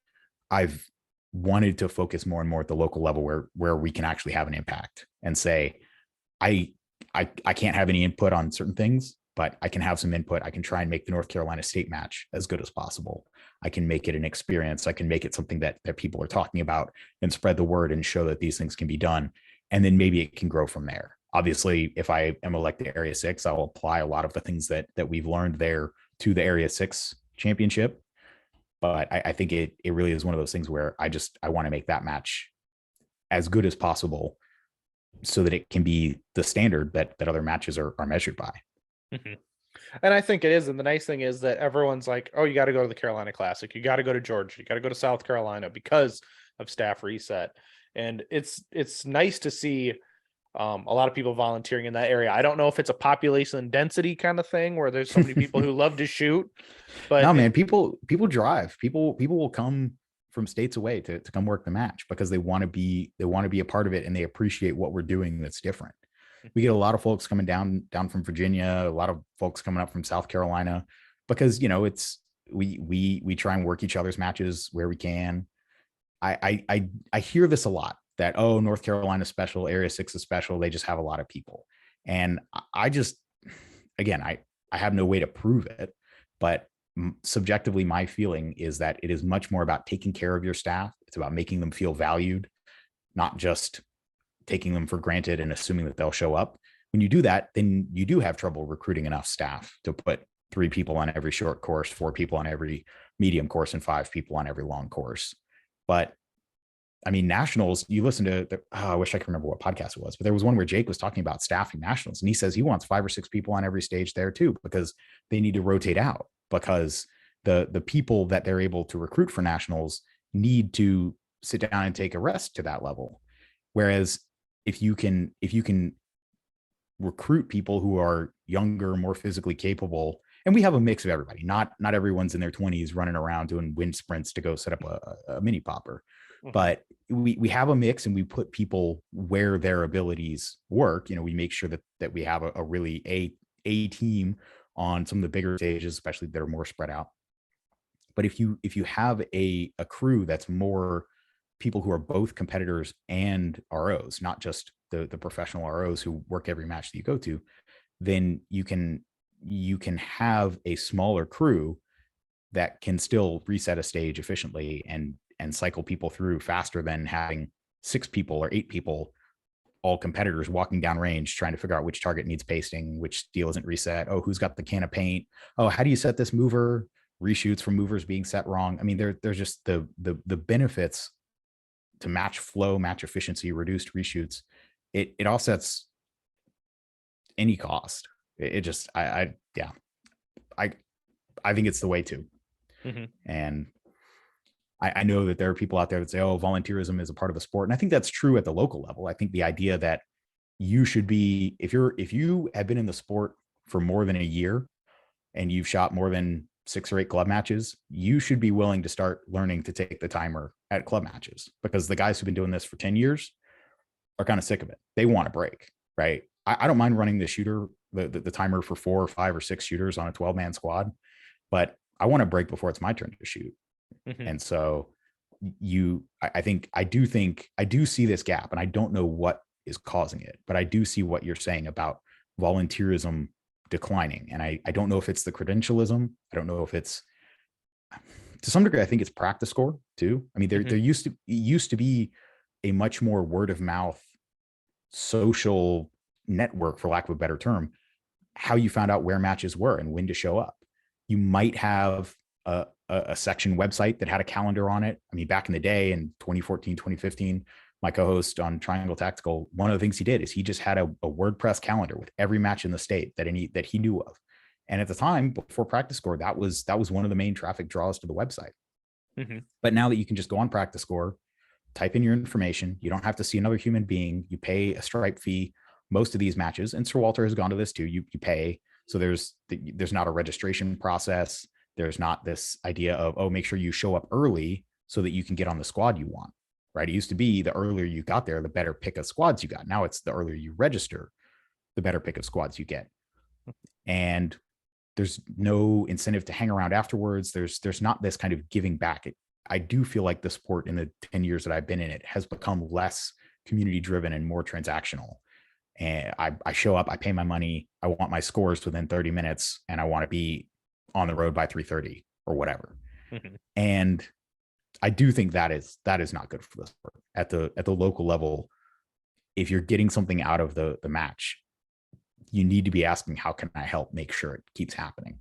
[SPEAKER 2] I've wanted to focus more and more at the local level where we can actually have an impact and say, I can't have any input on certain things, but I can have some input. I can try and make the North Carolina state match as good as possible. I can make it an experience. I can make it something that people are talking about and spread the word and show that these things can be done. And then maybe it can grow from there. Obviously, if I am elected Area 6, I'll apply a lot of the things that we've learned there to the Area 6 championship. But I think it really is one of those things where I want to make that match as good as possible so that it can be the standard that other matches are measured by.
[SPEAKER 1] Mm-hmm. And I think it is. And the nice thing is that everyone's like, oh, you got to go to the Carolina Classic. You got to go to Georgia. You got to go to South Carolina because of staff reset. And it's nice to see a lot of people volunteering in that area. I don't know if it's a population density kind of thing where there's so many people who love to shoot. But
[SPEAKER 2] no, man, people drive. People will come from states away to come work the match because they want to be a part of it and they appreciate what we're doing that's different. We get a lot of folks coming down from Virginia, a lot of folks coming up from South Carolina, because it's we try and work each other's matches where we can. I hear this a lot that, oh, North Carolina special, Area 6 is special. They just have a lot of people. And I just, again, I have no way to prove it, but subjectively, my feeling is that it is much more about taking care of your staff. It's about making them feel valued, not just taking them for granted and assuming that they'll show up. When you do that, then you do have trouble recruiting enough staff to put 3 people on every short course, 4 people on every medium course, and 5 people on every long course. But I mean, nationals, you listen to, I wish I could remember what podcast it was, but there was one where Jake was talking about staffing nationals. And he says he wants 5 or 6 people on every stage there too, because they need to rotate out, because the people that they're able to recruit for nationals need to sit down and take a rest to that level. Whereas if you can recruit people who are younger, more physically capable, and we have a mix of everybody, not everyone's in their 20s running around doing wind sprints to go set up a mini popper, but we have a mix and we put people where their abilities work. We make sure that we have a really a team on some of the bigger stages, especially that are more spread out. But if you have a crew that's more people who are both competitors and ROs, not just the professional ROs who work every match that you go to, then you can have a smaller crew that can still reset a stage efficiently and cycle people through faster than having 6 people or 8 people, all competitors, walking down range trying to figure out which target needs pasting, which steel isn't reset. Oh, who's got the can of paint? Oh, how do you set this mover? Reshoots from movers being set wrong. I mean, there's just the benefits to match flow, match efficiency, reduced reshoots. It offsets any cost. It just, I think it's the way to. Mm-hmm. And I know that there are people out there that say, oh, volunteerism is a part of the sport. And I think that's true at the local level. I think the idea that you should be, if you have been in the sport for more than a year and you've shot more than 6 or 8 club matches, you should be willing to start learning to take the timer at club matches, because the guys who've been doing this for 10 years are kind of sick of it. They want a break, right? I don't mind running the shooter, the timer for 4 or 5 or 6 shooters on a 12-man squad, but I want a break before it's my turn to shoot. Mm-hmm. And so I do see this gap, and I don't know what is causing it, but I do see what you're saying about volunteerism declining. And I don't know if it's the credentialism. I don't know if it's, to some degree, I think it's practice score too. I mean, there used to be a much more word of mouth social network, for lack of a better term, how you found out where matches were and when to show up. You might have a section website that had a calendar on it. I mean, back in the day in 2014, 2015, my co-host on Triangle Tactical, one of the things he did is he just had a WordPress calendar with every match in the state that he knew of. And at the time, before Practice Score, that was one of the main traffic draws to the website. Mm-hmm. But now that you can just go on Practice Score, type in your information, you don't have to see another human being. You pay a Stripe fee. Most of these matches, and Sir Walter has gone to this too, you pay. So there's not a registration process. There's not this idea of, oh, make sure you show up early so that you can get on the squad you want, right? It used to be the earlier you got there, the better pick of squads you got. Now it's the earlier you register, the better pick of squads you get. And there's no incentive to hang around afterwards. There's not this kind of giving back. I do feel like the sport in the 10 years that I've been in it has become less community driven and more transactional. And I show up, I pay my money, I want my scores within 30 minutes, and I want to be on the road by 3:30 or whatever. Mm-hmm. And I do think that is not good for the sport at the local level. if you're getting something out of the match, you need to be asking, how can I help make sure it keeps happening?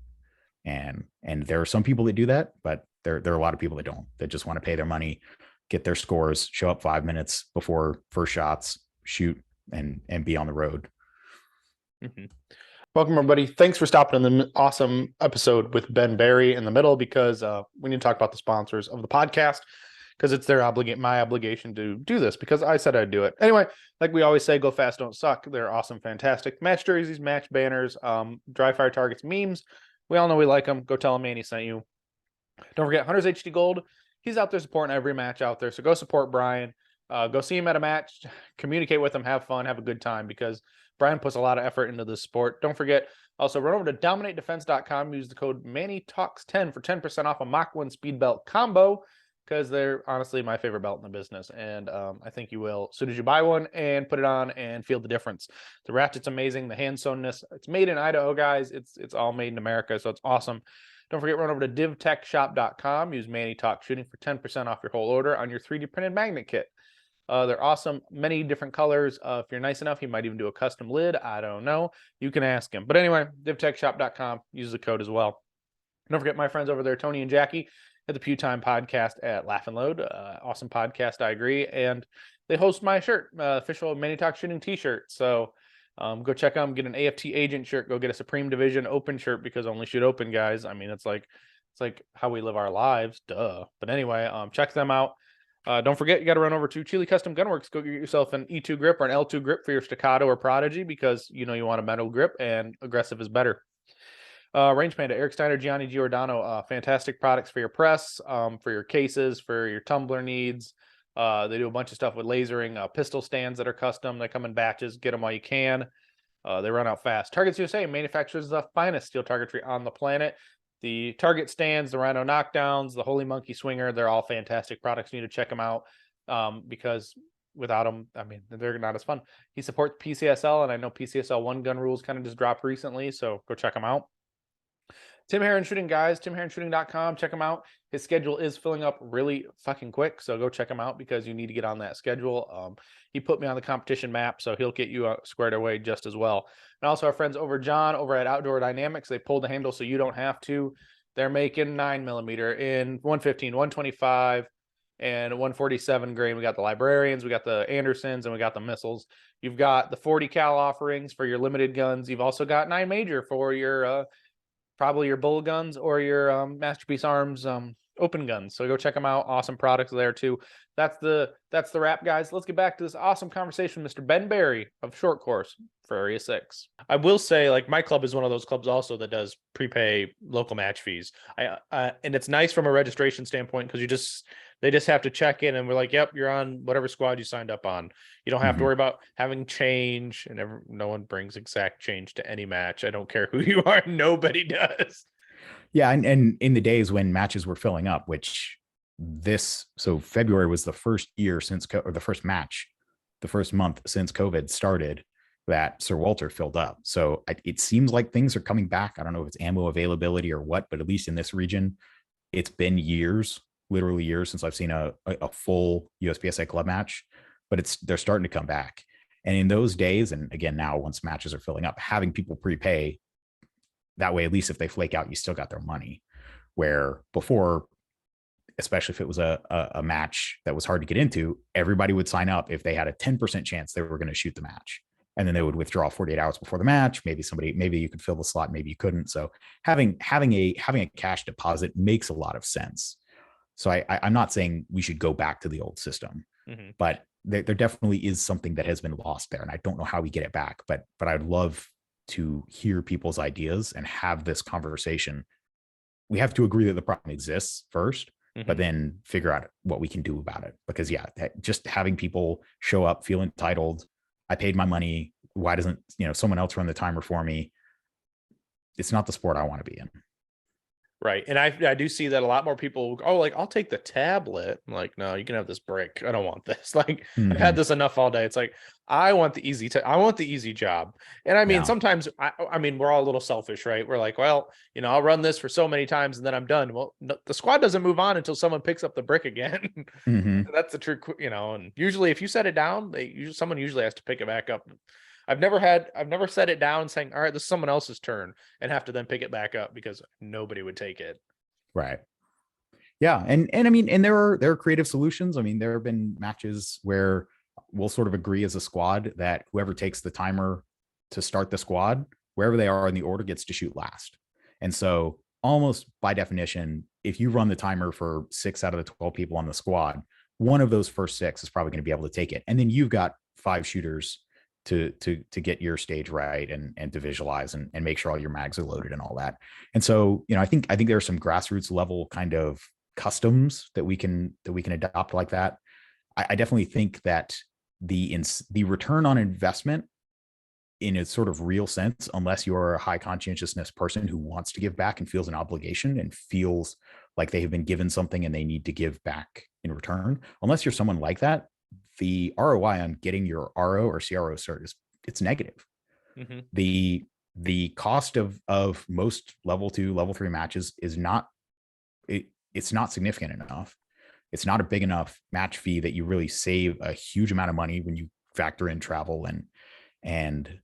[SPEAKER 2] And there are some people that do that, but there are a lot of people that don't, that just want to pay their money, get their scores, show up 5 minutes before first shots, shoot, and be on the road.
[SPEAKER 1] Mm-hmm. Welcome, everybody. Thanks for stopping in the awesome episode with Ben Barry in the middle, because we need to talk about the sponsors of the podcast, because it's my obligation to do this, because I said I'd do it. Anyway, like we always say, go fast, don't suck. They're awesome, fantastic. Match jerseys, match banners, dry fire targets, memes. We all know we like them. Go tell them Manny sent you. Don't forget Hunter's HD Gold. He's out there supporting every match out there. So go support Brian. Go see him at a match. Communicate with him. Have fun. Have a good time, because Brian puts a lot of effort into this sport. Don't forget, also run over to dominatedefense.com. Use the code MannyTalks10 for 10% off a Mach 1 speed belt combo, because they're honestly my favorite belt in the business. And I think you will as soon as you buy one and put it on and feel the difference. The ratchet's amazing. The hand sewnness. It's made in Idaho, guys. It's all made in America, so it's awesome. Don't forget, run over to divtechshop.com. Use Manny Talks Shooting for 10% off your whole order on your 3D printed magnet kit. They're awesome. Many different colors. If you're nice enough, he might even do a custom lid. I don't know. You can ask him. But anyway, divtechshop.com. Use the code as well. Don't forget my friends over there, Tony and Jackie, at the Pew Time podcast at Laugh and Load. Awesome podcast, I agree. And they host my shirt, official Manny Talks Shooting t-shirt. So go check them. Get an AFT agent shirt. Go get a Supreme Division open shirt, because only shoot open, guys. I mean, it's like how we live our lives. Duh. But anyway, check them out. Don't forget, you got to run over to Chile Custom Gunworks. Go get yourself an E2 grip or an L2 grip for your Staccato or Prodigy, because you want a metal grip, and aggressive is better. Range Panda, Eric Steiner, Gianni Giordano, fantastic products for your press, for your cases, for your tumbler needs. They do a bunch of stuff with lasering, pistol stands that are custom. They come in batches. Get them while you can. They run out fast. Targets USA manufactures the finest steel targetry on the planet. The target stands, the Rhino knockdowns, the Holy Monkey Swinger, they're all fantastic products. You need to check them out, because without them, I mean, they're not as fun. He supports PCSL, and I know PCSL one gun rules kind of just dropped recently, so go check them out. Tim Heron Shooting, guys, timheronshooting.com. Check him out. His schedule is filling up really fucking quick, so go check him out, because you need to get on that schedule. He put me on the competition map, so he'll get you squared away just as well. And also our friends John over at Outdoor Dynamics, they pulled the handle so you don't have to. They're making 9mm in 115, 125, and 147 grain. We got the Librarians, we got the Andersons, and we got the missiles. You've got the 40 cal offerings for your limited guns. You've also got 9 major for your probably your bull guns or your Masterpiece Arms open guns. So go check them out. Awesome products there too. That's the wrap, guys. Let's get back to this awesome conversation with Mr. Ben Barry of Short Course for Area 6. I will say, like, my club is one of those clubs also that does prepay local match fees. And it's nice from a registration standpoint, because they just have to check in, and we're like, yep, you're on whatever squad you signed up on. You don't have to worry about having change, and no one brings exact change to any match. I don't care who you are. Nobody does.
[SPEAKER 2] Yeah. And in the days when matches were filling up, so February was the first year since, or the first month since COVID started, that Sir Walter filled up. So it seems like things are coming back. I don't know if it's ammo availability or what, but at least in this region, it's been years, literally years, since I've seen a full USPSA club match, but they're starting to come back. And in those days, and again, now once matches are filling up, having people prepay, that way, at least if they flake out, you still got their money. Where before, especially if it was a match that was hard to get into, everybody would sign up if they had a 10% chance they were going to shoot the match. And then they would withdraw 48 hours before the match. Maybe you could fill the slot, maybe you couldn't. So having a cash deposit makes a lot of sense. So I'm not saying we should go back to the old system, but there definitely is something that has been lost there. And I don't know how we get it back, but I'd love to hear people's ideas and have this conversation. We have to agree that the problem exists first, but then figure out what we can do about it. Because just having people show up, feel entitled, I paid my money, why doesn't someone else run the timer for me? It's not the sport I want to be in.
[SPEAKER 1] Right. And I do see that a lot more people, oh, like, I'll take the tablet. I'm like, no, you can have this brick. I don't want this. Like, I've had
[SPEAKER 2] Mhm.
[SPEAKER 1] this enough all day. It's like, I want the I want the easy job. And I mean,
[SPEAKER 2] Yeah.
[SPEAKER 1] sometimes, I mean, we're all a little selfish, right? We're like, well, I'll run this for so many times and then I'm done. Well, no, the squad doesn't move on until someone picks up the brick again.
[SPEAKER 2] Mhm.
[SPEAKER 1] That's the true, and usually if you set it down, someone usually has to pick it back up. I've never set it down saying, all right, this is someone else's turn, and have to then pick it back up because nobody would take it.
[SPEAKER 2] Right. Yeah, and I mean, and there are creative solutions. I mean, there have been matches where we'll sort of agree as a squad that whoever takes the timer to start the squad, wherever they are in the order, gets to shoot last. And so, almost by definition, if you run the timer for 6 out of the 12 people on the squad, one of those first 6 is probably going to be able to take it, and then you've got 5 shooters to get your stage right and to visualize and make sure all your mags are loaded and all that. And so, I think there are some grassroots level kind of customs that we can adopt like that. I definitely think that the return on investment in a sort of real sense, unless you're a high conscientiousness person who wants to give back and feels an obligation and feels like they have been given something and they need to give back in return, unless you're someone like that, the ROI on getting your RO or CRO cert it's negative.
[SPEAKER 1] Mm-hmm.
[SPEAKER 2] The cost of most level 2, level 3 matches is not it's not significant enough. It's not a big enough match fee that you really save a huge amount of money when you factor in travel and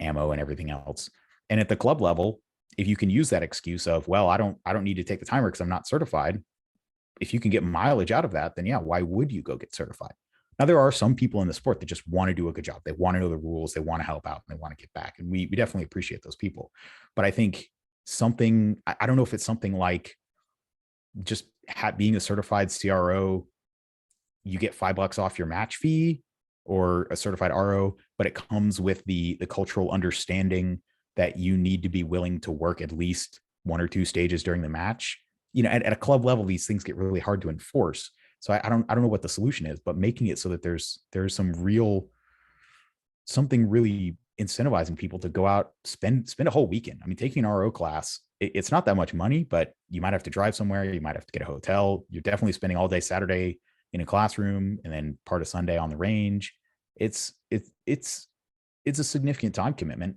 [SPEAKER 2] ammo and everything else. And at the club level, if you can use that excuse of, well, I don't need to take the timer because I'm not certified. If you can get mileage out of that, then yeah, why would you go get certified? Now, there are some people in the sport that just want to do a good job. They want to know the rules. They want to help out and they want to get back. And we definitely appreciate those people. But I think I don't know if it's something like just being a certified CRO, you get $5 off your match fee, or a certified RO, but it comes with the cultural understanding that you need to be willing to work at least 1 or 2 stages during the match. At a club level, these things get really hard to enforce. So I don't know what the solution is, but making it so that there's something really incentivizing people to go out, spend a whole weekend. I mean, taking an RO class, it's not that much money, but you might have to drive somewhere, you might have to get a hotel. You're definitely spending all day Saturday in a classroom and then part of Sunday on the range. It's a significant time commitment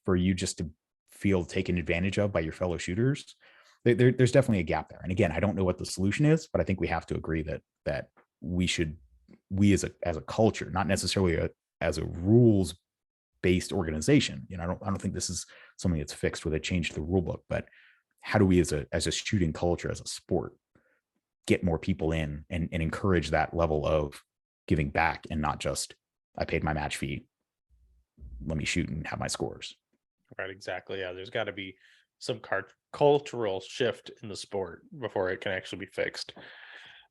[SPEAKER 2] for you just to feel taken advantage of by your fellow shooters. There's definitely a gap there. And again, I don't know what the solution is, but I think we have to agree that we as a culture, not necessarily as a rules based organization. I don't think this is something that's fixed with a change to the rule book, but how do we as a shooting culture, as a sport, get more people in and encourage that level of giving back and not just, I paid my match fee, let me shoot and have my scores.
[SPEAKER 1] Right, exactly. Yeah, there's got to be some cultural shift in the sport before it can actually be fixed.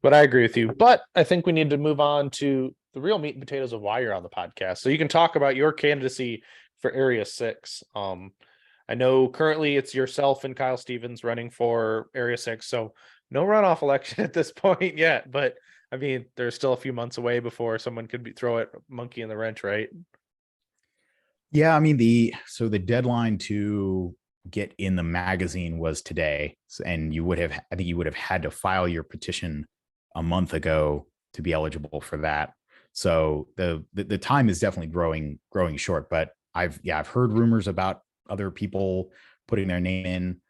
[SPEAKER 1] But I agree with you. But I think we need to move on to the real meat and potatoes of why you're on the podcast. So you can talk about your candidacy for Area 6. I know currently it's yourself and Kyle Stevens running for Area 6. So no runoff election at this point yet. But I mean, there's still a few months away before someone could throw a monkey in the wrench, right?
[SPEAKER 2] Yeah, I mean, the deadline to get in the magazine was today, and I think you would have had to file your petition a month ago to be eligible for that. So the time is definitely growing short. But I've heard rumors about other people putting their name in.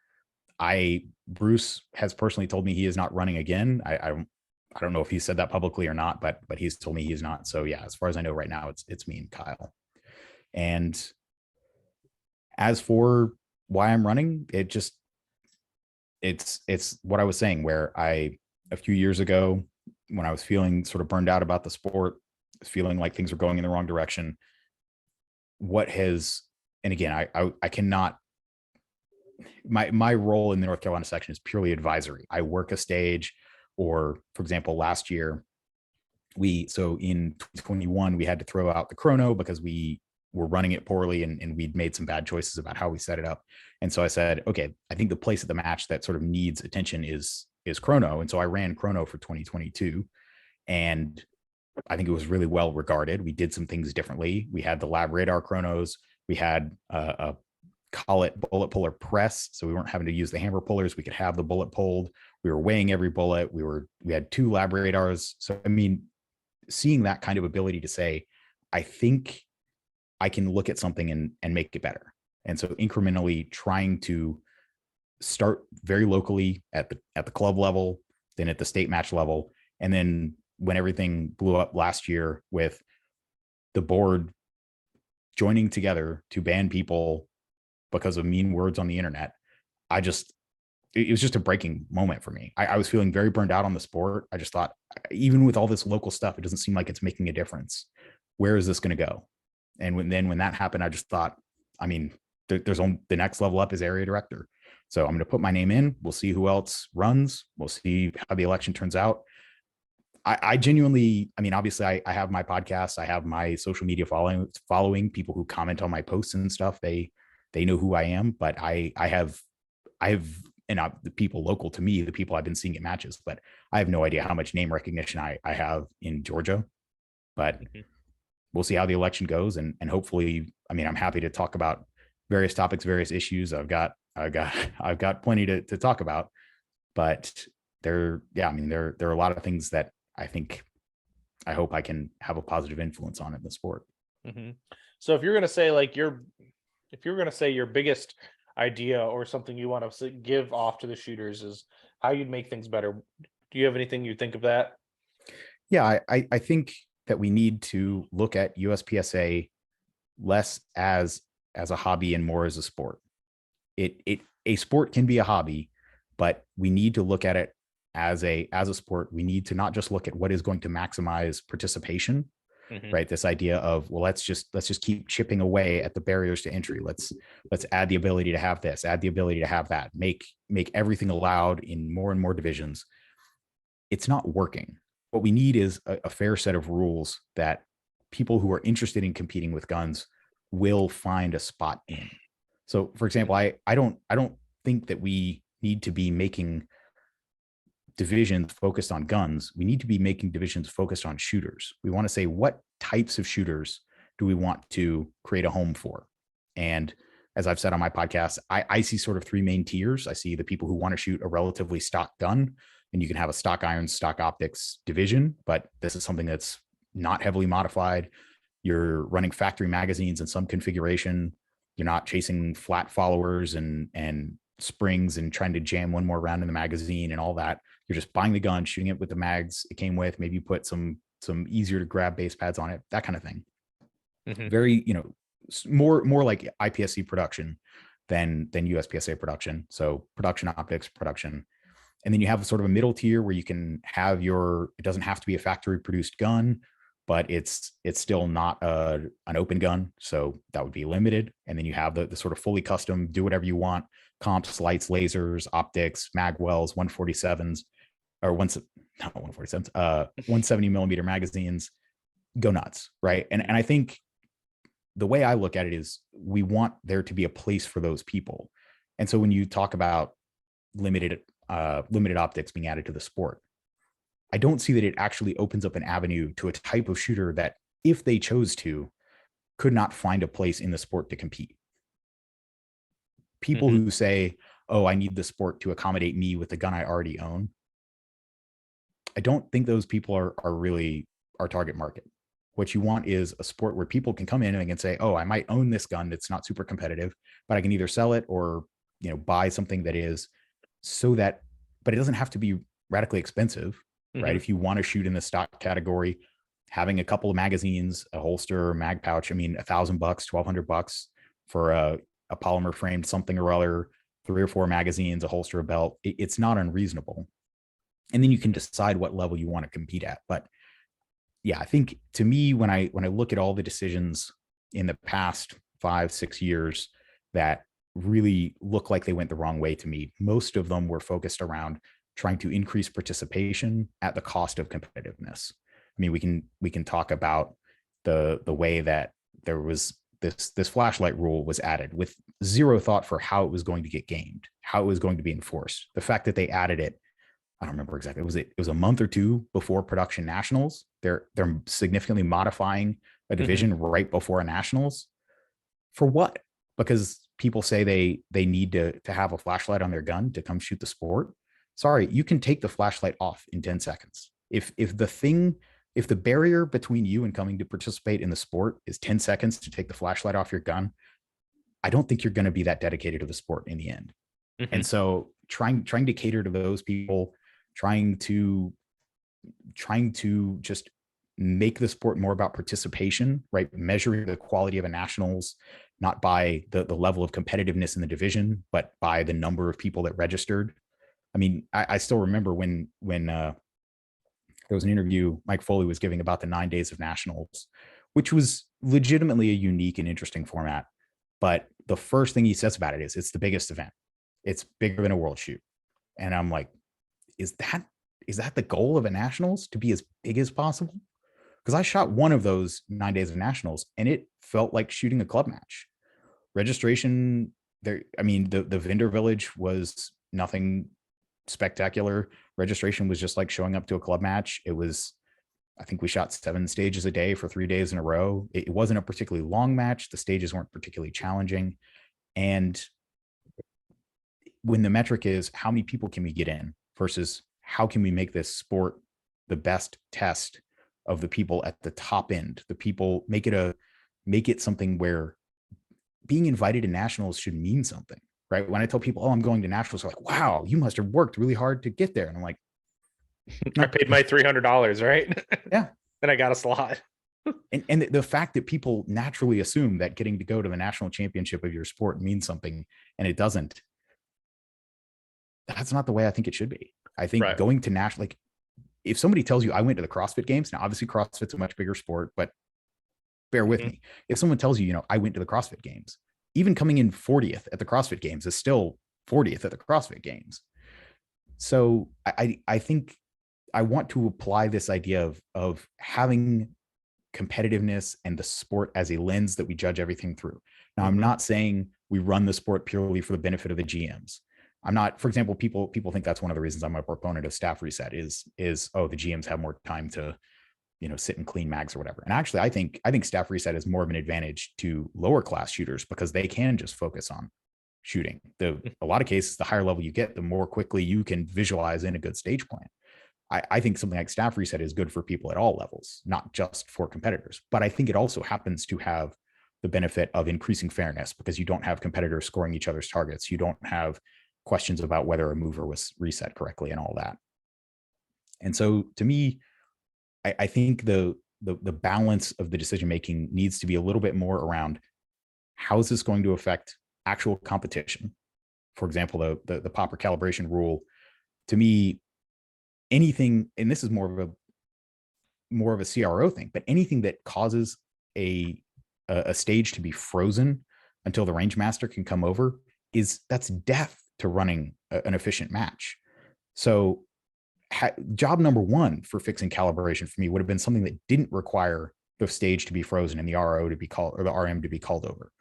[SPEAKER 2] Bruce has personally told me he is not running again. I don't know if he said that publicly or not, but he's told me he's not. So yeah, as far as I know right now, it's me and Kyle. And as for why I'm running, it's what I was saying, where a few years ago, when I was feeling sort of burned out about the sport, feeling like things were going in the wrong direction, and again, I cannot, my role in the North Carolina section is purely advisory. I work a stage, or for example, last year, so in 2021, we had to throw out the chrono because we were running it poorly and we'd made some bad choices about how we set it up. And so I said, okay, I think the place at the match that sort of needs attention is chrono. And so I ran chrono for 2022, and I think it was really well regarded. We did some things differently. We had the lab radar chronos. We had a call it bullet puller press. So we weren't having to use the hammer pullers. We could have the bullet pulled. We were weighing every bullet. We had 2 lab radars. So, I mean, seeing that kind of ability to say, I think I can look at something and make it better. And so incrementally trying to start very locally at the club level, then at the state match level. And then when everything blew up last year with the board joining together to ban people because of mean words on the internet, it was just a breaking moment for me. I was feeling very burned out on the sport. I just thought, even with all this local stuff, it doesn't seem like it's making a difference. Where is this going to go? And when that happened, I just thought, I mean, there's the next level up is area director. So I'm going to put my name in. We'll see who else runs. We'll see how the election turns out. I genuinely, I mean, obviously I have my podcast. I have my social media following people who comment on my posts and stuff. They know who I am, but I have, and the people local to me, the people I've been seeing at matches, but I have no idea how much name recognition I have in Georgia, but we'll see how the election goes. And hopefully, I mean, I'm happy to talk about various topics, various issues. I've got plenty to talk about, but there are a lot of things that I hope I can have a positive influence on in the sport.
[SPEAKER 1] Mm-hmm. So if you're going to say your biggest idea or something you want to give off to the shooters is how you'd make things better, do you have anything you think of that?
[SPEAKER 2] Yeah, I think that we need to look at USPSA less as a hobby and more as a sport. A sport can be a hobby, but we need to look at it as a sport. We need to not just look at what is going to maximize participation, right? This idea of, well, let's just keep chipping away at the barriers to entry. Let's add the ability to have this, add the ability to have that, make everything allowed in more and more divisions. It's not working. What we need is a fair set of rules that people who are interested in competing with guns will find a spot in. So, for example, I don't think that we need to be making divisions focused on guns. We need to be making divisions focused on shooters. We want to say, what types of shooters do we want to create a home for? And as I've said on my podcast, I see sort of 3 main tiers. I see the people who want to shoot a relatively stock gun, and you can have a stock irons, stock optics division, but this is something that's not heavily modified. You're running factory magazines in some configuration. You're not chasing flat followers and springs and trying to jam one more round in the magazine and all that. You're just buying the gun, shooting it with the mags it came with. Maybe you put some easier to grab base pads on it, that kind of thing. Very, more like IPSC production than USPSA production. So production optics, production. And then you have sort of a middle tier where you can have it doesn't have to be a factory produced gun, but it's still not an open gun. So that would be limited. And then you have the sort of fully custom, do whatever you want, comps, lights, lasers, optics, mag wells, 147s, or not 147s, 170 millimeter magazines, go nuts. Right. And I think the way I look at it is we want there to be a place for those people. And so when you talk about limited optics being added to the sport, I don't see that it actually opens up an avenue to a type of shooter that, if they chose to, could not find a place in the sport to compete. People who say, oh, I need the sport to accommodate me with the gun I already own, I don't think those people are really our target market. What you want is a sport where people can come in and they can say, oh, I might own this gun that's not super competitive, but I can either sell it or buy something that is, so that, but it doesn't have to be radically expensive. Right? If you want to shoot in the stock category, having a couple of magazines, a holster, mag pouch, I mean, $1,000, $1,200 for a polymer framed something or other, 3 or 4 magazines, a holster, a belt, it's not unreasonable. And then you can decide what level you want to compete at. But yeah, I think to me, when I look at all the decisions in the past 5-6 years that really look like they went the wrong way to me, most of them were focused around trying to increase participation at the cost of competitiveness. I mean, we can talk about the way that there was this flashlight rule was added with zero thought for how it was going to get gamed, how it was going to be enforced. The fact that they added it, I don't remember exactly. It was a month or 2 before production nationals. They're significantly modifying a division right before a nationals. For what? Because people say they need to have a flashlight on their gun to come shoot the sport. Sorry, you can take the flashlight off in 10 seconds. If the barrier between you and coming to participate in the sport is 10 seconds to take the flashlight off your gun, I don't think you're going to be that dedicated to the sport in the end.
[SPEAKER 1] Mm-hmm.
[SPEAKER 2] And so trying to cater to those people, trying to just make the sport more about participation, right? Measuring the quality of a nationals, not by the level of competitiveness in the division, but by the number of people that registered. I mean, I still remember when there was an interview Mike Foley was giving about the 9 days of nationals, which was legitimately a unique and interesting format. But the first thing he says about it is it's the biggest event. It's bigger than a world shoot. And I'm like, is that the goal of a nationals, to be as big as possible? Because I shot one of those 9 days of nationals and it felt like shooting a club match. Registration there, I mean, the vendor village was nothing spectacular. Registration was just like showing up to a club match. It was, I think we shot 7 stages a day for 3 days in a row. It wasn't a particularly long match. The stages weren't particularly challenging. And when the metric is how many people can we get in versus how can we make this sport the best test of the people at the top end, the people, make it something where being invited to nationals should mean something, right? When I tell people, oh, I'm going to nationals, they're like, wow, you must have worked really hard to get there. And I'm like,
[SPEAKER 1] I paid my $300, right?
[SPEAKER 2] Yeah.
[SPEAKER 1] Then I got a slot.
[SPEAKER 2] And the fact that people naturally assume that getting to go to the national championship of your sport means something, and it doesn't, that's not the way I think it should be. I think going to national, like if somebody tells you I went to the CrossFit Games, now obviously CrossFit's a much bigger sport, but bear with me. If someone tells you, I went to the CrossFit Games, even coming in 40th at the CrossFit Games is still 40th at the CrossFit Games. So I think I want to apply this idea of having competitiveness and the sport as a lens that we judge everything through. Now, I'm not saying we run the sport purely for the benefit of the GMs. I'm not, for example, people think that's one of the reasons I'm a proponent of staff reset is, oh, the GMs have more time to, sit and clean mags or whatever. And actually, I think staff reset is more of an advantage to lower class shooters because they can just focus on shooting. A lot of cases, the higher level you get, the more quickly you can visualize in a good stage plan. I think something like staff reset is good for people at all levels, not just for competitors. But I think it also happens to have the benefit of increasing fairness because you don't have competitors scoring each other's targets. You don't have questions about whether a mover was reset correctly and all that. And so to me, I think the balance of the decision making needs to be a little bit more around how is this going to affect actual competition. For example, the popper calibration rule, to me, anything, and this is more of a CRO thing, but anything that causes a stage to be frozen until the range master can come over that's death to running an efficient match. So job number one for fixing calibration for me would have been something that didn't require the stage to be frozen and the RO to be called or the RM to be called over.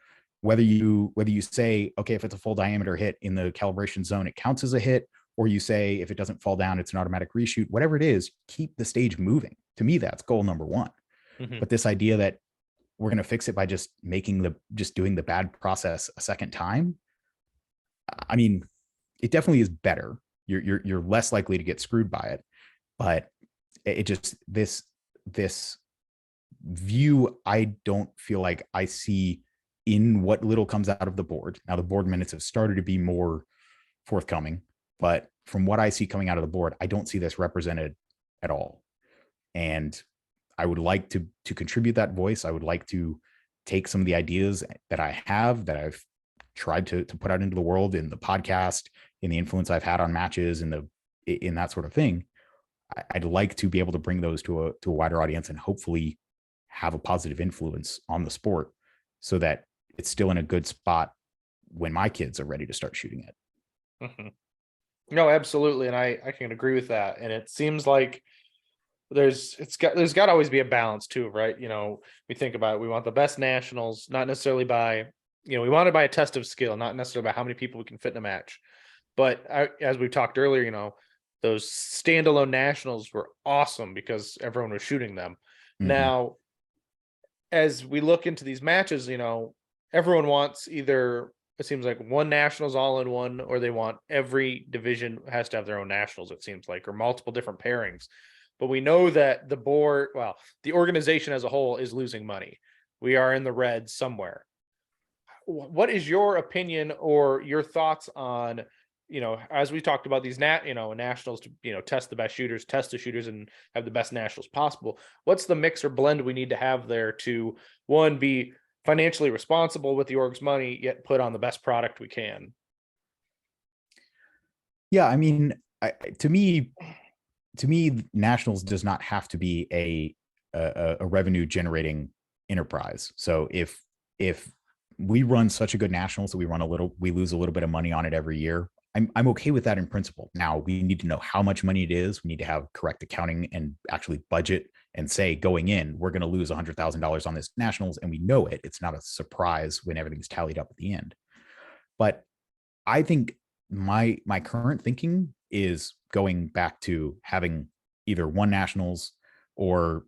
[SPEAKER 2] Whether you say, okay, if it's a full diameter hit in the calibration zone, it counts as a hit, or you say if it doesn't fall down, it's an automatic reshoot, whatever it is, keep the stage moving. To me, that's goal number one. But this idea that we're going to fix it by just doing the bad process a second time, I mean, it definitely is better. You're less likely to get screwed by it, but it just this view I don't feel like I see in what little comes out of the board. Now the board minutes have started to be more forthcoming, but from what I see coming out of the board, I don't see this represented at all. And I would like to contribute that voice. I would like to take some of the ideas that that I've tried to put out into the world in the podcast, in the influence I've had on matches, in that sort of thing. I'd like to be able to bring those to a wider audience and hopefully have a positive influence on the sport so that it's still in a good spot when my kids are ready to start shooting it.
[SPEAKER 1] No, absolutely. And I can agree with that. And it seems like there's got to always be a balance too, right? We think about it, we want the best nationals, not necessarily by, we want it by a test of skill, not necessarily by how many people we can fit in a match. But as we talked earlier, those standalone nationals were awesome because everyone was shooting them. Now, as we look into these matches, everyone wants either it seems like one nationals all in one, or they want every division has to have their own nationals, it seems like, or multiple different pairings. But we know that the board, well, the organization as a whole is losing money. We are in the red somewhere. What is your opinion or your thoughts on, as we talked about these nationals to, test the best shooters, test the shooters and have the best nationals possible. What's the mix or blend we need to have there to, one, be financially responsible with the org's money, yet put on the best product we can?
[SPEAKER 2] Yeah, I mean, to me, nationals does not have to be a revenue generating enterprise. So if we run such a good nationals that we lose a little bit of money on it every year, I'm okay with that in principle. Now we need to know how much money it is. We need to have correct accounting and actually budget and say going in, we're going to lose $100,000 on this nationals, and we know it. It's not a surprise when everything's tallied up at the end. But I think my current thinking is going back to having either one nationals or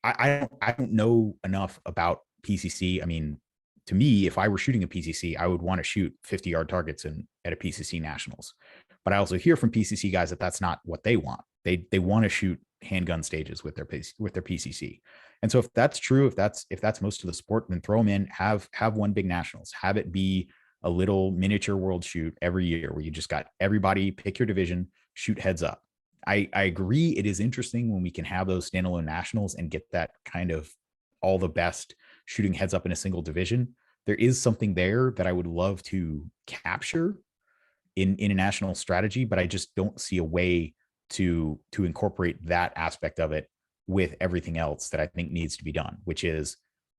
[SPEAKER 2] I don't know enough about PCC. I mean, to me, if I were shooting a PCC, I would want to shoot 50-yard targets at a PCC nationals. But I also hear from PCC guys that that's not what they want. They want to shoot handgun stages with their PCC. And so if that's true, if that's most of the sport, then throw them in. Have one big nationals. Have it be a little miniature world shoot every year where you just got everybody pick your division, shoot heads up. I agree. It is interesting when we can have those standalone nationals and get that kind of all the best shooting heads up in a single division. There is something there that I would love to capture in a national strategy, but I just don't see a way to incorporate that aspect of it with everything else that I think needs to be done, which is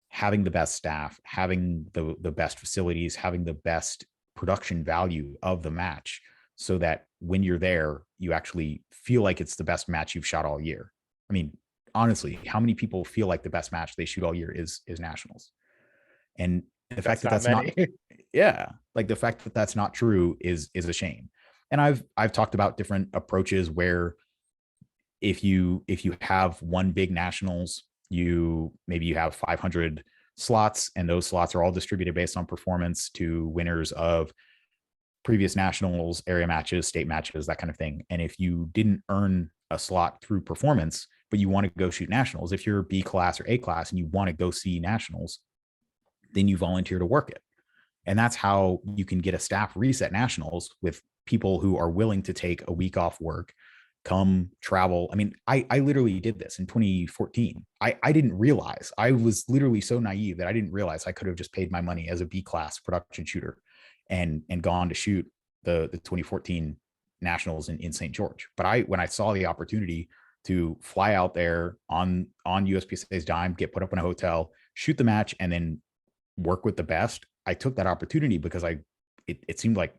[SPEAKER 2] having the best staff, having the best facilities, having the best production value of the match, so that when you're there, you actually feel like it's the best match you've shot all year. I mean, honestly, how many people feel like the best match they shoot all year is nationals? And the fact that that's not, yeah, like the fact that that's not true is a shame. And I've talked about different approaches where if you have one big nationals, you have 500 slots, and those slots are all distributed based on performance to winners of previous nationals, area matches, state matches, that kind of thing. And if you didn't earn a slot through performance, but you want to go shoot nationals, if you're B class or A class and you want to go see nationals, then you volunteer to work it. And that's how you can get a staff reset nationals with people who are willing to take a week off work, come travel. I mean, I literally did this in 2014. I didn't realize, I was literally so naive that I didn't realize I could have just paid my money as a B class production shooter and gone to shoot the 2014 nationals in St. George. But when I saw the opportunity to fly out there on USPSA's dime, get put up in a hotel, shoot the match, and then work with the best, I took that opportunity because it seemed like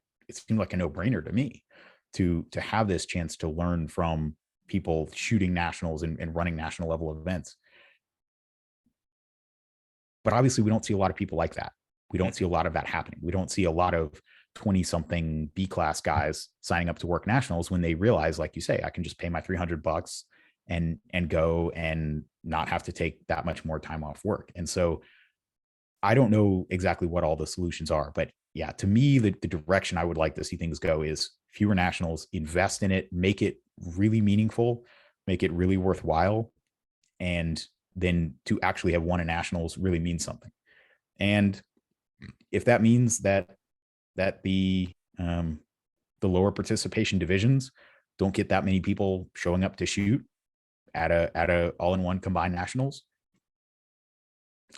[SPEAKER 2] a no-brainer to me to have this chance to learn from people shooting nationals and running national level events. But obviously we don't see a lot of people like that. We don't see a lot of that happening. We don't see a lot of 20 something B class guys signing up to work nationals when they realize, like you say, I can just pay my $300 and go and not have to take that much more time off work. And so I don't know exactly what all the solutions are, but yeah, to me, the direction I would like to see things go is fewer nationals, invest in it, make it really meaningful, make it really worthwhile. And then to actually have won a nationals really means something. And if that means that the lower participation divisions don't get that many people showing up to shoot at a all-in-one combined nationals,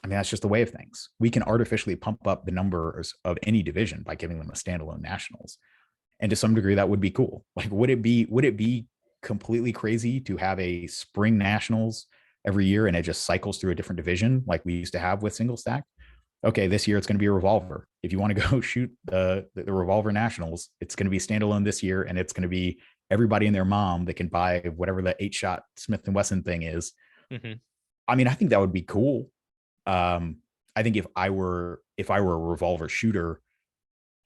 [SPEAKER 2] I mean, that's just the way of things. We can artificially pump up the numbers of any division by giving them a standalone nationals. And to some degree, that would be cool. Like, would it be completely crazy to have a spring nationals every year and it just cycles through a different division like we used to have with single stack? Okay, this year it's going to be a revolver. If you want to go shoot the revolver nationals, it's going to be standalone this year, and it's going to be everybody and their mom that can buy whatever the 8-shot Smith and Wesson thing is. Mm-hmm. I mean, I think that would be cool. I think if I were a revolver shooter,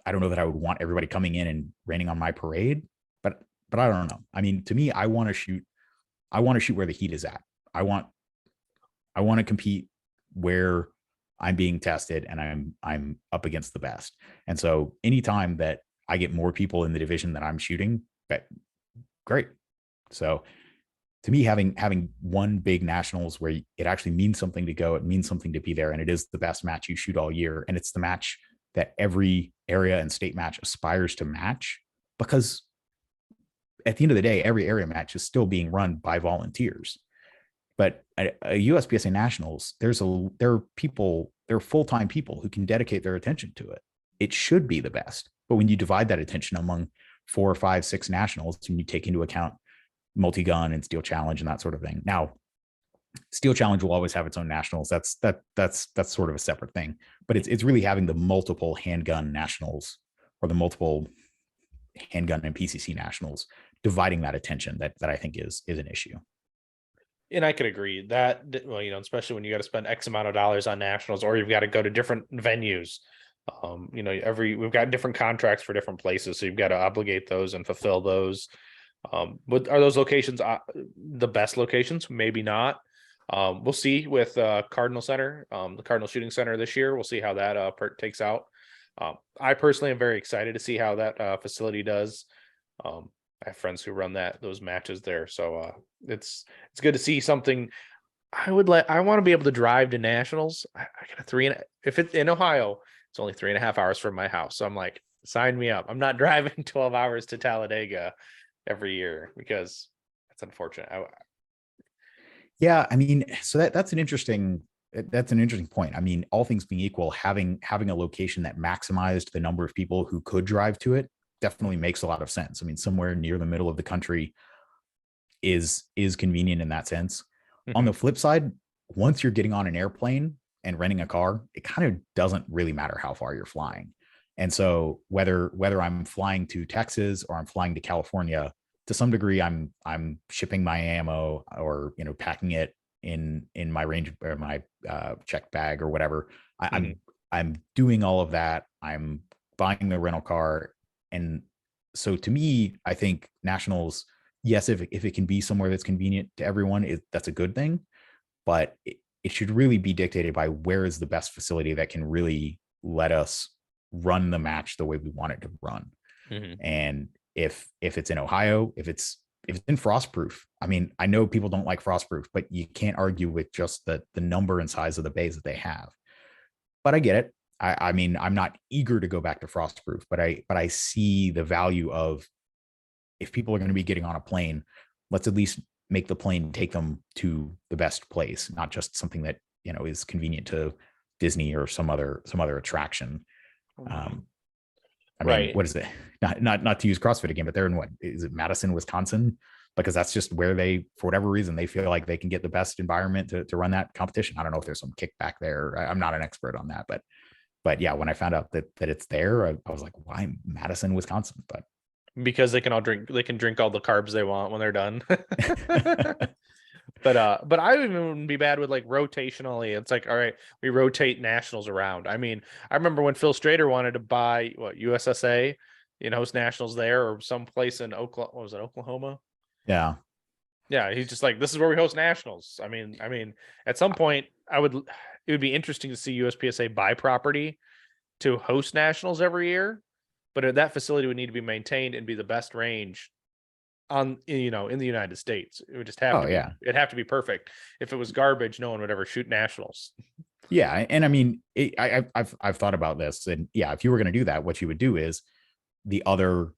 [SPEAKER 2] I don't know that I would want everybody coming in and raining on my parade, but I don't know. I mean, to me, I want to shoot where the heat is at. I want to compete where I'm being tested and I'm up against the best. And so anytime that I get more people in the division that I'm shooting, that great. So to me, having one big nationals where it actually means something to go, it means something to be there, and it is the best match you shoot all year, and it's the match that every area and state match aspires to match, because at the end of the day, every area match is still being run by volunteers. But a USPSA nationals, there are full-time people who can dedicate their attention to it. It should be the best. But when you divide that attention among 4, 5, 6 nationals, and you take into account multi-gun and steel challenge and that sort of thing. Now, steel challenge will always have its own nationals. That's sort of a separate thing. But it's really having the multiple handgun nationals, or the multiple handgun and PCC nationals, dividing that attention that I think is an issue.
[SPEAKER 1] And I could agree that, well, especially when you got to spend X amount of dollars on nationals, or you've got to go to different venues. We've got different contracts for different places, so you've got to obligate those and fulfill those. But are those locations the best locations? Maybe not. We'll see with Cardinal Center, the Cardinal Shooting Center this year. We'll see how that takes out. I personally am very excited to see how that facility does. I have friends who run those matches there, so it's good to see something. I want to be able to drive to nationals. I got if it's in Ohio, it's only 3.5 hours from my house. So I'm like, sign me up. I'm not driving 12 hours to Talladega every year, because that's unfortunate.
[SPEAKER 2] Yeah, I mean, so that's an interesting point. I mean, all things being equal, having a location that maximized the number of people who could drive to it definitely makes a lot of sense. I mean, somewhere near the middle of the country is convenient in that sense. Mm-hmm. On the flip side, once you're getting on an airplane and renting a car, it kind of doesn't really matter how far you're flying. And so whether I'm flying to Texas or I'm flying to California, to some degree, I'm shipping my ammo, or packing it in my range, or my checked bag or whatever. I'm doing all of that. I'm buying the rental car. And so to me, I think nationals, yes, if it can be somewhere that's convenient to everyone, that's a good thing. But it should really be dictated by where is the best facility that can really let us run the match the way we want it to run. Mm-hmm. And if it's in Ohio, if it's in Frostproof, I mean, I know people don't like Frostproof, but you can't argue with just the number and size of the bays that they have. But I get it. I mean, I'm not eager to go back to Frostproof, but I see the value of, if people are going to be getting on a plane, let's at least make the plane take them to the best place, not just something that is convenient to Disney or some other attraction. I mean, right. What is it? Not to use CrossFit again, but they're in, what is it, Madison, Wisconsin? Because that's just where they, for whatever reason, they feel like they can get the best environment to run that competition. I don't know if there's some kickback there. I'm not an expert on that, but yeah, when I found out that it's there, I was like, why Madison, Wisconsin? But
[SPEAKER 1] because they can drink all the carbs they want when they're done. But I wouldn't be bad with, like, rotationally. It's like, all right, we rotate nationals around. I mean, I remember when Phil Strader wanted to buy USSA, host nationals there, or someplace in Oklahoma. What was it, Oklahoma?
[SPEAKER 2] Yeah.
[SPEAKER 1] Yeah, he's just like, this is where we host nationals. I mean, at some point, it would be interesting to see USPSA buy property to host nationals every year, but that facility would need to be maintained and be the best range in the United States. It would just have it'd have to be perfect. If it was garbage, no one would ever shoot nationals.
[SPEAKER 2] Yeah, and I mean, I've thought about this, and yeah, if you were going to do that, what you would do is the other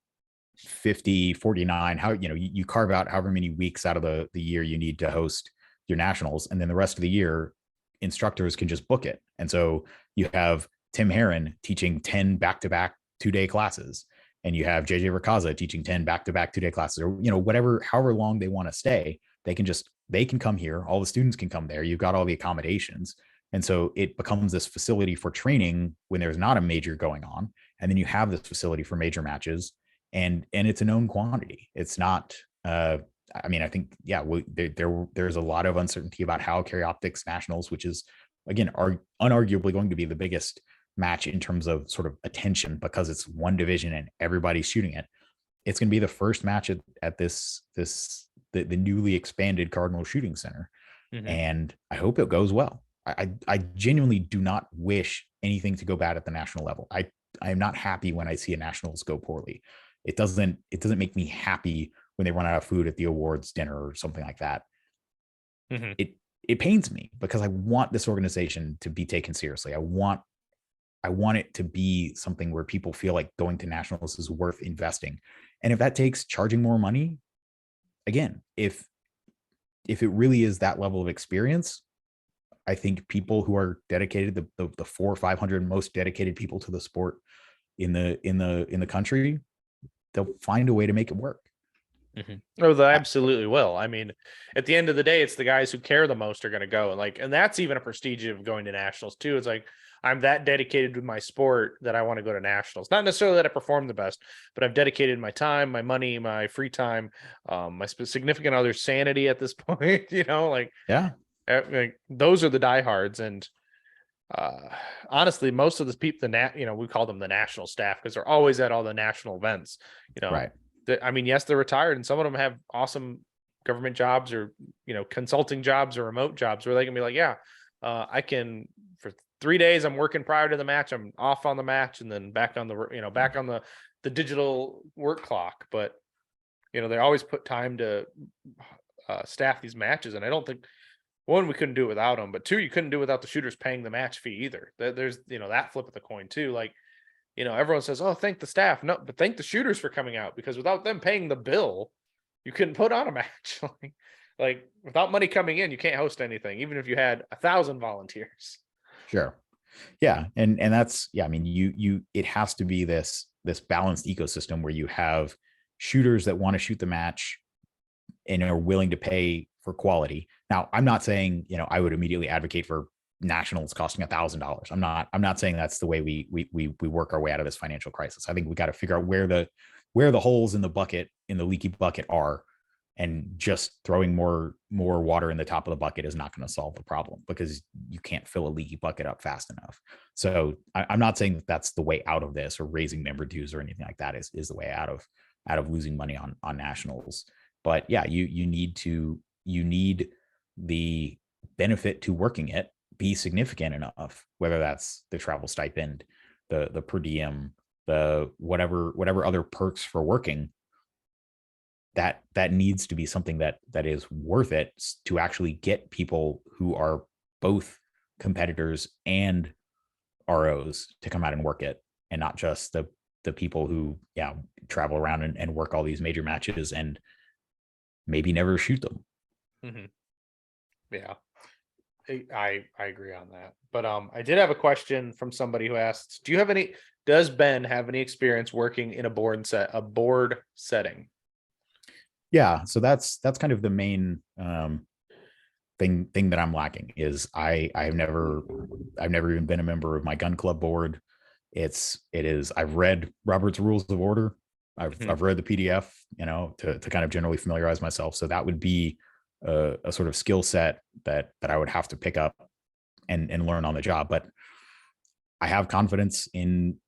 [SPEAKER 2] 50, 49, how you carve out however many weeks out of the year you need to host your nationals, and then the rest of the year instructors can just book it. And so you have Tim Herron teaching 10 back-to-back 2-day classes, and you have JJ Rakaza teaching 10 back-to-back 2-day classes, or however long they want to stay. They can come here, all the students can come there, you've got all the accommodations. And so it becomes this facility for training when there's not a major going on, and then you have this facility for major matches, and it's a known quantity. It's not I mean, I think, yeah, there's a lot of uncertainty about how Carry Optics Nationals, which is, again, unarguably going to be the biggest match in terms of sort of attention, because it's one division and everybody's shooting it. It's going to be the first match at the newly expanded Cardinal Shooting Center. Mm-hmm. And I hope it goes well. I genuinely do not wish anything to go bad at the national level. I am not happy when I see a nationals go poorly. It doesn't make me happy when they run out of food at the awards dinner or something like that.
[SPEAKER 1] Mm-hmm.
[SPEAKER 2] It pains me because I want this organization to be taken seriously. I want it to be something where people feel like going to nationals is worth investing. And if that takes charging more money, again, if it really is that level of experience, I think people who are dedicated, the 400 or 500 most dedicated people to the sport in the country, they'll find a way to make it work.
[SPEAKER 1] Mm-hmm. Oh, they absolutely will. I mean, at the end of the day, it's the guys who care the most are going to go. And that's even a prestige of going to nationals too. It's like, I'm that dedicated to my sport that I want to go to nationals. Not necessarily that I perform the best, but I've dedicated my time, my money, my free time, my significant other's sanity at this point.
[SPEAKER 2] Yeah,
[SPEAKER 1] Like those are the diehards. And uh, honestly, most of the people, we call them the national staff because they're always at all the national events. You know,
[SPEAKER 2] right.
[SPEAKER 1] I mean, yes, they're retired, and some of them have awesome government jobs or consulting jobs or remote jobs where they can be like, yeah, I can for 3 days I'm working prior to the match, I'm off on the match, and then back on the digital work clock. But they always put time to staff these matches, and I don't think one, we couldn't do it without them, but two, you couldn't do it without the shooters paying the match fee either. There's that flip of the coin too. Like, everyone says, "Oh, thank the staff." No, but thank the shooters for coming out, because without them paying the bill, you couldn't put on a match. like without money coming in, you can't host anything, even if you had 1,000 volunteers.
[SPEAKER 2] Sure. Yeah. And that's, yeah, I mean, it has to be this balanced ecosystem where you have shooters that want to shoot the match and are willing to pay for quality. Now, I'm not saying, I would immediately advocate for nationals costing $1,000. I'm not saying that's the way we work our way out of this financial crisis. I think we got to figure out where the holes in the leaky bucket are, and just throwing more water in the top of the bucket is not going to solve the problem, because you can't fill a leaky bucket up fast enough. So I'm not saying that that's the way out of this, or raising member dues or anything like that is the way out of losing money on nationals. But yeah, you need the benefit to working it be significant enough, whether that's the travel stipend, the per diem, the whatever other perks for working. That needs to be something that is worth it to actually get people who are both competitors and ROs to come out and work it, and not just the people who travel around and work all these major matches and maybe never shoot them.
[SPEAKER 1] Mm-hmm. Yeah, I agree on that. But I did have a question from somebody who asks, does Ben have any experience working in a board setting?
[SPEAKER 2] Yeah, so that's kind of the main thing that I'm lacking is I've never even been a member of my gun club board. I've read Robert's Rules of Order. I've read the PDF, to kind of generally familiarize myself. So that would be a sort of skill set that I would have to pick up and learn on the job. But I have confidence in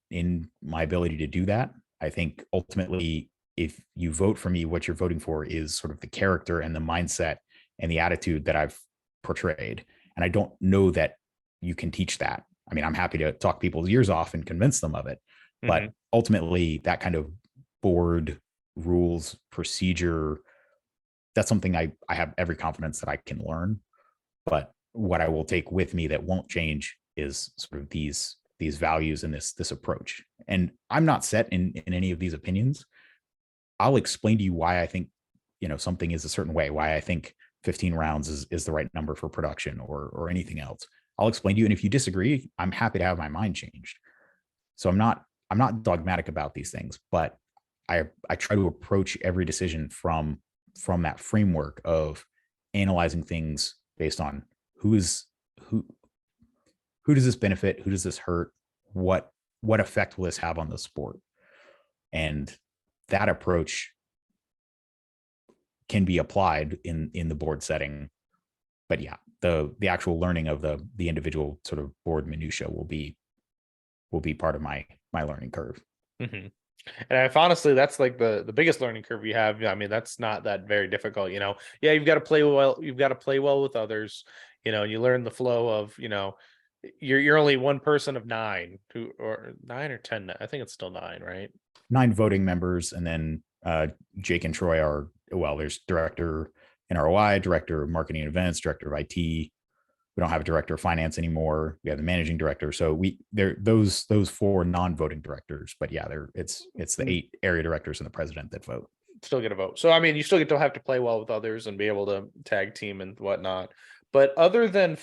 [SPEAKER 2] my ability to do that. I think ultimately, if you vote for me, what you're voting for is sort of the character and the mindset and the attitude that I've portrayed. And I don't know that you can teach that. I mean, I'm happy to talk people's ears off and convince them of it. But ultimately, that kind of board rules, procedure, that's something I have every confidence that I can learn. But what I will take with me that won't change is sort of these values and this approach. And I'm not set in any of these opinions. I'll explain to you why I think, something is a certain way, why I think 15 rounds is the right number for production or anything else. I'll explain to you. And if you disagree, I'm happy to have my mind changed. So I'm not dogmatic about these things, but I try to approach every decision from that framework of analyzing things based on who does this benefit, who does this hurt, what effect will this have on the sport, and that approach can be applied in the board setting. But yeah, the actual learning of the individual sort of board minutia will be part of my learning curve.
[SPEAKER 1] Mm-hmm. And if honestly, that's like the biggest learning curve you have. I mean, that's not that very difficult, Yeah, you've got to play well. You've got to play well with others. You learn the flow of, you're only one person of nine, who or 9 or 10. I think it's still nine, right?
[SPEAKER 2] 9 voting members, and then Jake and Troy are, well, there's director NROI, director of marketing and events, director of IT. We don't have a director of finance anymore. We have the managing director. So those 4 non-voting directors, but yeah, it's the 8 area directors and the president that vote.
[SPEAKER 1] Still get a vote. So I mean, you still get to have to play well with others and be able to tag team and whatnot. But other than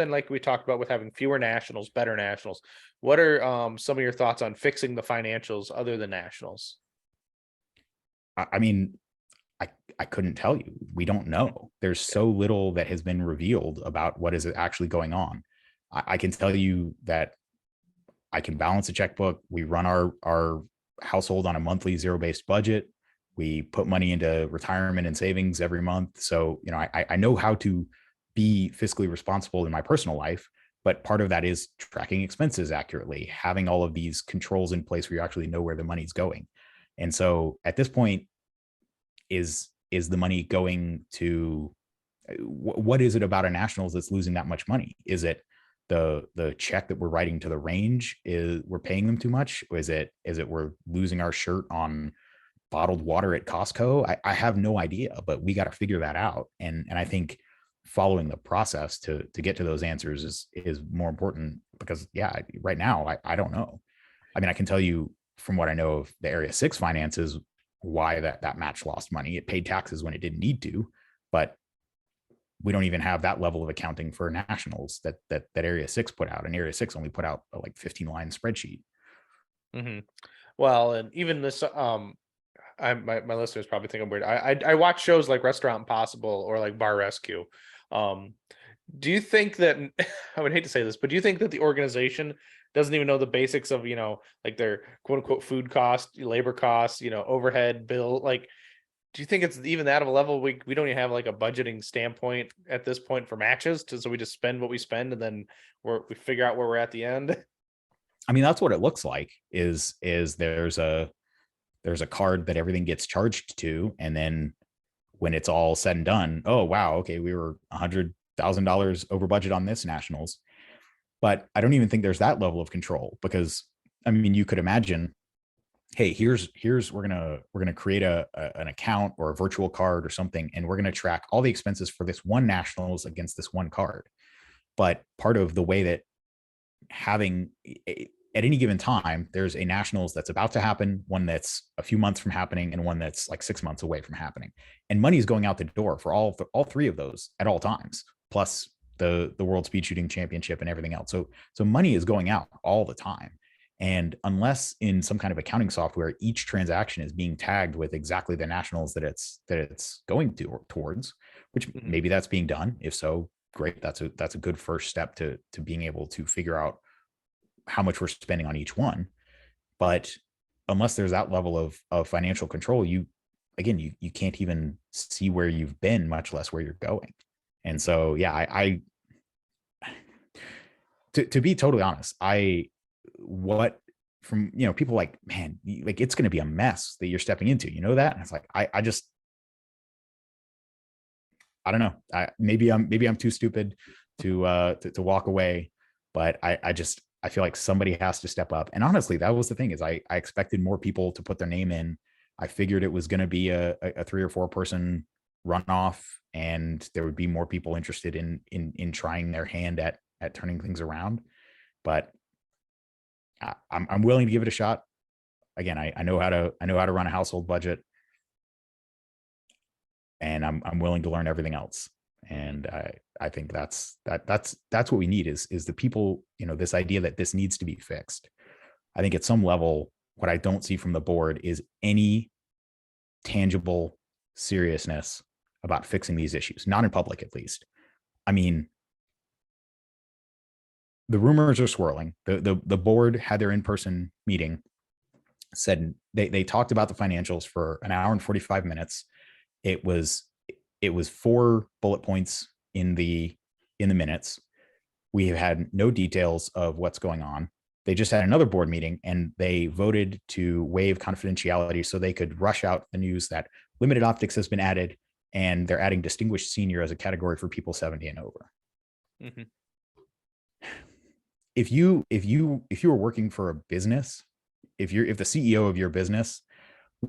[SPEAKER 1] like we talked about with having fewer nationals, better nationals, what are some of your thoughts on fixing the financials other than nationals?
[SPEAKER 2] I mean, I couldn't tell you. We don't know. There's so little that has been revealed about what is actually going on. I can tell you that I can balance a checkbook. We run our household on a monthly zero-based budget. We put money into retirement and savings every month. So, I know how to be fiscally responsible in my personal life, but part of that is tracking expenses accurately, having all of these controls in place where you actually know where the money's going. And so at this point, is the money going to, what is it about a nationals that's losing that much money? Is it the check that we're writing to the range, is we're paying them too much? Or is it we're losing our shirt on bottled water at Costco? I have no idea, but we got to figure that out. And I think following the process to get to those answers is more important, because yeah, right now I don't know. I mean, I can tell you from what I know of the Area 6 finances, why that match lost money. It paid taxes when it didn't need to, but we don't even have that level of accounting for nationals that Area 6 put out. And Area 6 only put out a like 15-line spreadsheet.
[SPEAKER 1] Mm-hmm. Well, and even this, my listeners probably think I'm weird. I watch shows like Restaurant Impossible or like Bar Rescue. Um, do you think that I would hate to say this, but do you think that the organization doesn't even know the basics of, like their quote unquote food cost, labor costs, overhead bill? Like, do you think it's even that of a level we don't even have like a budgeting standpoint at this point for matches, so we just spend what we spend and then we figure out where we're at the end?
[SPEAKER 2] I mean, that's what it looks like. Is there's a card that everything gets charged to, and then when it's all said and done, oh wow, okay, we were $100,000 over budget on this nationals. But I don't even think there's that level of control, because I mean, you could imagine, hey, here's we're gonna create an account or a virtual card or something, and we're gonna track all the expenses for this one nationals against this one card. But part of the way that having at any given time, there's a nationals that's about to happen, one that's a few months from happening, and one that's like 6 months away from happening. And money is going out the door for all 3 of those at all times, plus the World Speed Shooting Championship and everything else. So money is going out all the time. And unless in some kind of accounting software, each transaction is being tagged with exactly the nationals that it's going towards, which maybe that's being done. If so, great. That's a good first step to being able to figure out how much we're spending on each one. But unless there's that level of financial control, you can't even see where you've been, much less where you're going. And so, yeah, I to be totally honest, what from, people like, man, like it's going to be a mess that you're stepping into, that? And it's like, I just, I don't know. Maybe I'm too stupid to walk away, but I feel like somebody has to step up. And honestly, that was the thing, is I expected more people to put their name in. I figured it was going to be a 3 or 4 person runoff, and there would be more people interested in trying their hand at turning things around. But I'm willing to give it a shot. Again, I know how to run a household budget, and I'm willing to learn everything else. And I think that's what we need is the people, this idea that this needs to be fixed. I think at some level, what I don't see from the board is any tangible seriousness about fixing these issues, not in public, at least. I mean, the rumors are swirling. The board had their in-person meeting, said they talked about the financials for an hour and 45 minutes. It was 4 bullet points in the minutes. We have had no details of what's going on. They just had another board meeting and they voted to waive confidentiality so they could rush out the news that limited optics has been added and they're adding distinguished senior as a category for people 70 and over. Mm-hmm. If you were working for a business, if the CEO of your business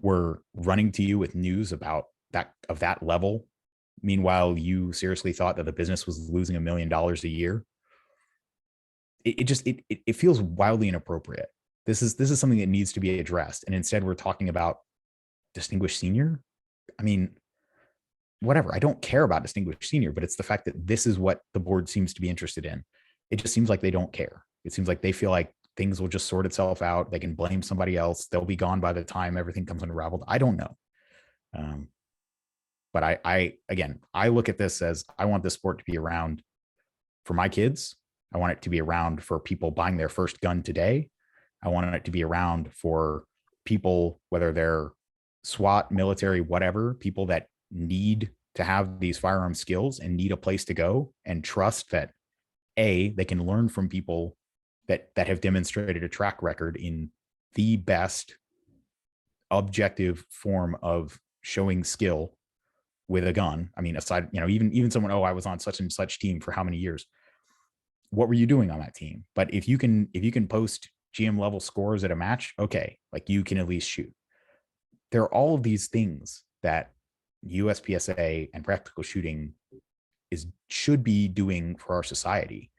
[SPEAKER 2] were running to you with news about that level, meanwhile you seriously thought that the business was losing $1 million a year, it feels wildly inappropriate. This is something that needs to be addressed, and instead we're talking about distinguished senior. I mean, whatever. I don't care about distinguished senior, but it's the fact that this is what the board seems to be interested in. It just seems like they don't care. It seems like they feel like things will just sort itself out. They can blame somebody else. They'll be gone by the time everything comes unraveled. I don't know. But I look at this as I want this sport to be around for my kids. I want it to be around for people buying their first gun today. I want it to be around for people, whether they're SWAT, military, whatever, people that need to have these firearm skills and need a place to go and trust that they can learn from people that have demonstrated a track record in the best objective form of showing skill with a gun. I mean, aside, even someone, I was on such and such team for how many years. What were you doing on that team? But if you can post GM level scores at a match, okay, like you can at least shoot. There are all of these things that USPSA and practical shooting should be doing for our society.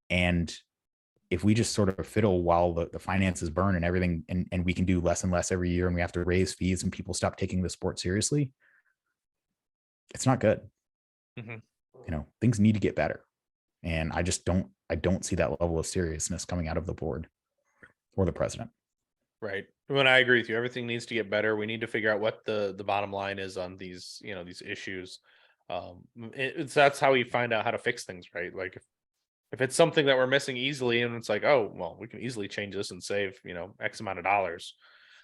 [SPEAKER 2] And if we just sort of fiddle while the finances burn and everything, and we can do less and less every year, and we have to raise fees and people stop taking the sport seriously, it's not good. Mm-hmm. Things need to get better. And I don't see that level of seriousness coming out of the board or the president.
[SPEAKER 1] Right. When I agree with you, everything needs to get better. We need to figure out what the bottom line is on these, these issues. That's how we find out how to fix things, right? Like if it's something that we're missing easily and it's like, oh, well, we can easily change this and save, X amount of dollars.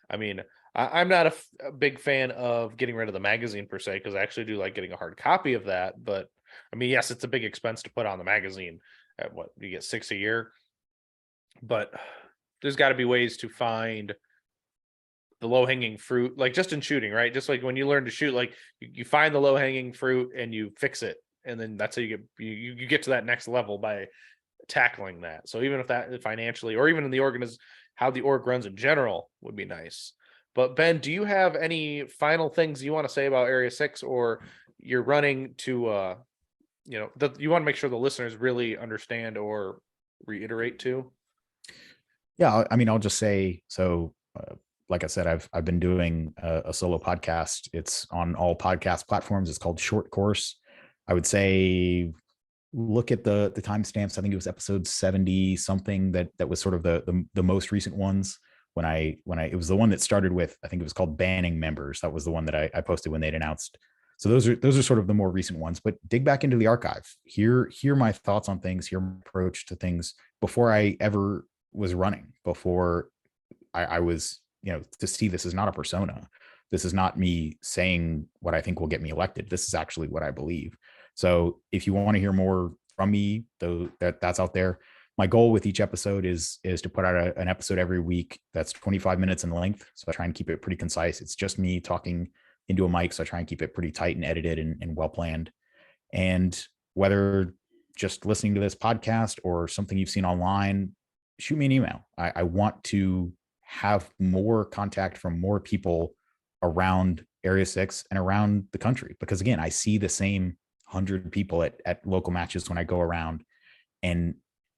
[SPEAKER 1] I mean, I'm not a big fan of getting rid of the magazine per se, because I actually do like getting a hard copy of that. But I mean, yes, it's a big expense to put on the magazine. At what, you get 6 a year, but there's got to be ways to find the low hanging fruit, like just in shooting, right? Just like when you learn to shoot, like you find the low hanging fruit and you fix it, and then that's how you get to that next level by tackling that. So even if that financially, or even in the how the org runs in general, would be nice. But Ben, do you have any final things you want to say about Area 6, or you're running to you want to make sure the listeners really understand or reiterate too?
[SPEAKER 2] Yeah, I mean, I'll just say, so like I said, I've been doing a solo podcast. It's on all podcast platforms. It's called Short Course. I would say look at the timestamps. I think it was episode 70 something that was sort of the most recent ones. When it was the one that started with, I think it was called banning members. That was the one that I posted when they'd announced. So those are sort of the more recent ones, but dig back into the archive. Hear my thoughts on things, hear my approach to things before I ever was running, before I was, to see this is not a persona. This is not me saying what I think will get me elected. This is actually what I believe. So if you want to hear more from me, though, that's out there. My goal with each episode is to put out an episode every week that's 25 minutes in length. So I try and keep it pretty concise. It's just me talking into a mic. So I try and keep it pretty tight and edited and well planned. And whether just listening to this podcast or something you've seen online, shoot me an email. I want to have more contact from more people around Area 6 and around the country, because again, I see the same 100 people at local matches when I go around, and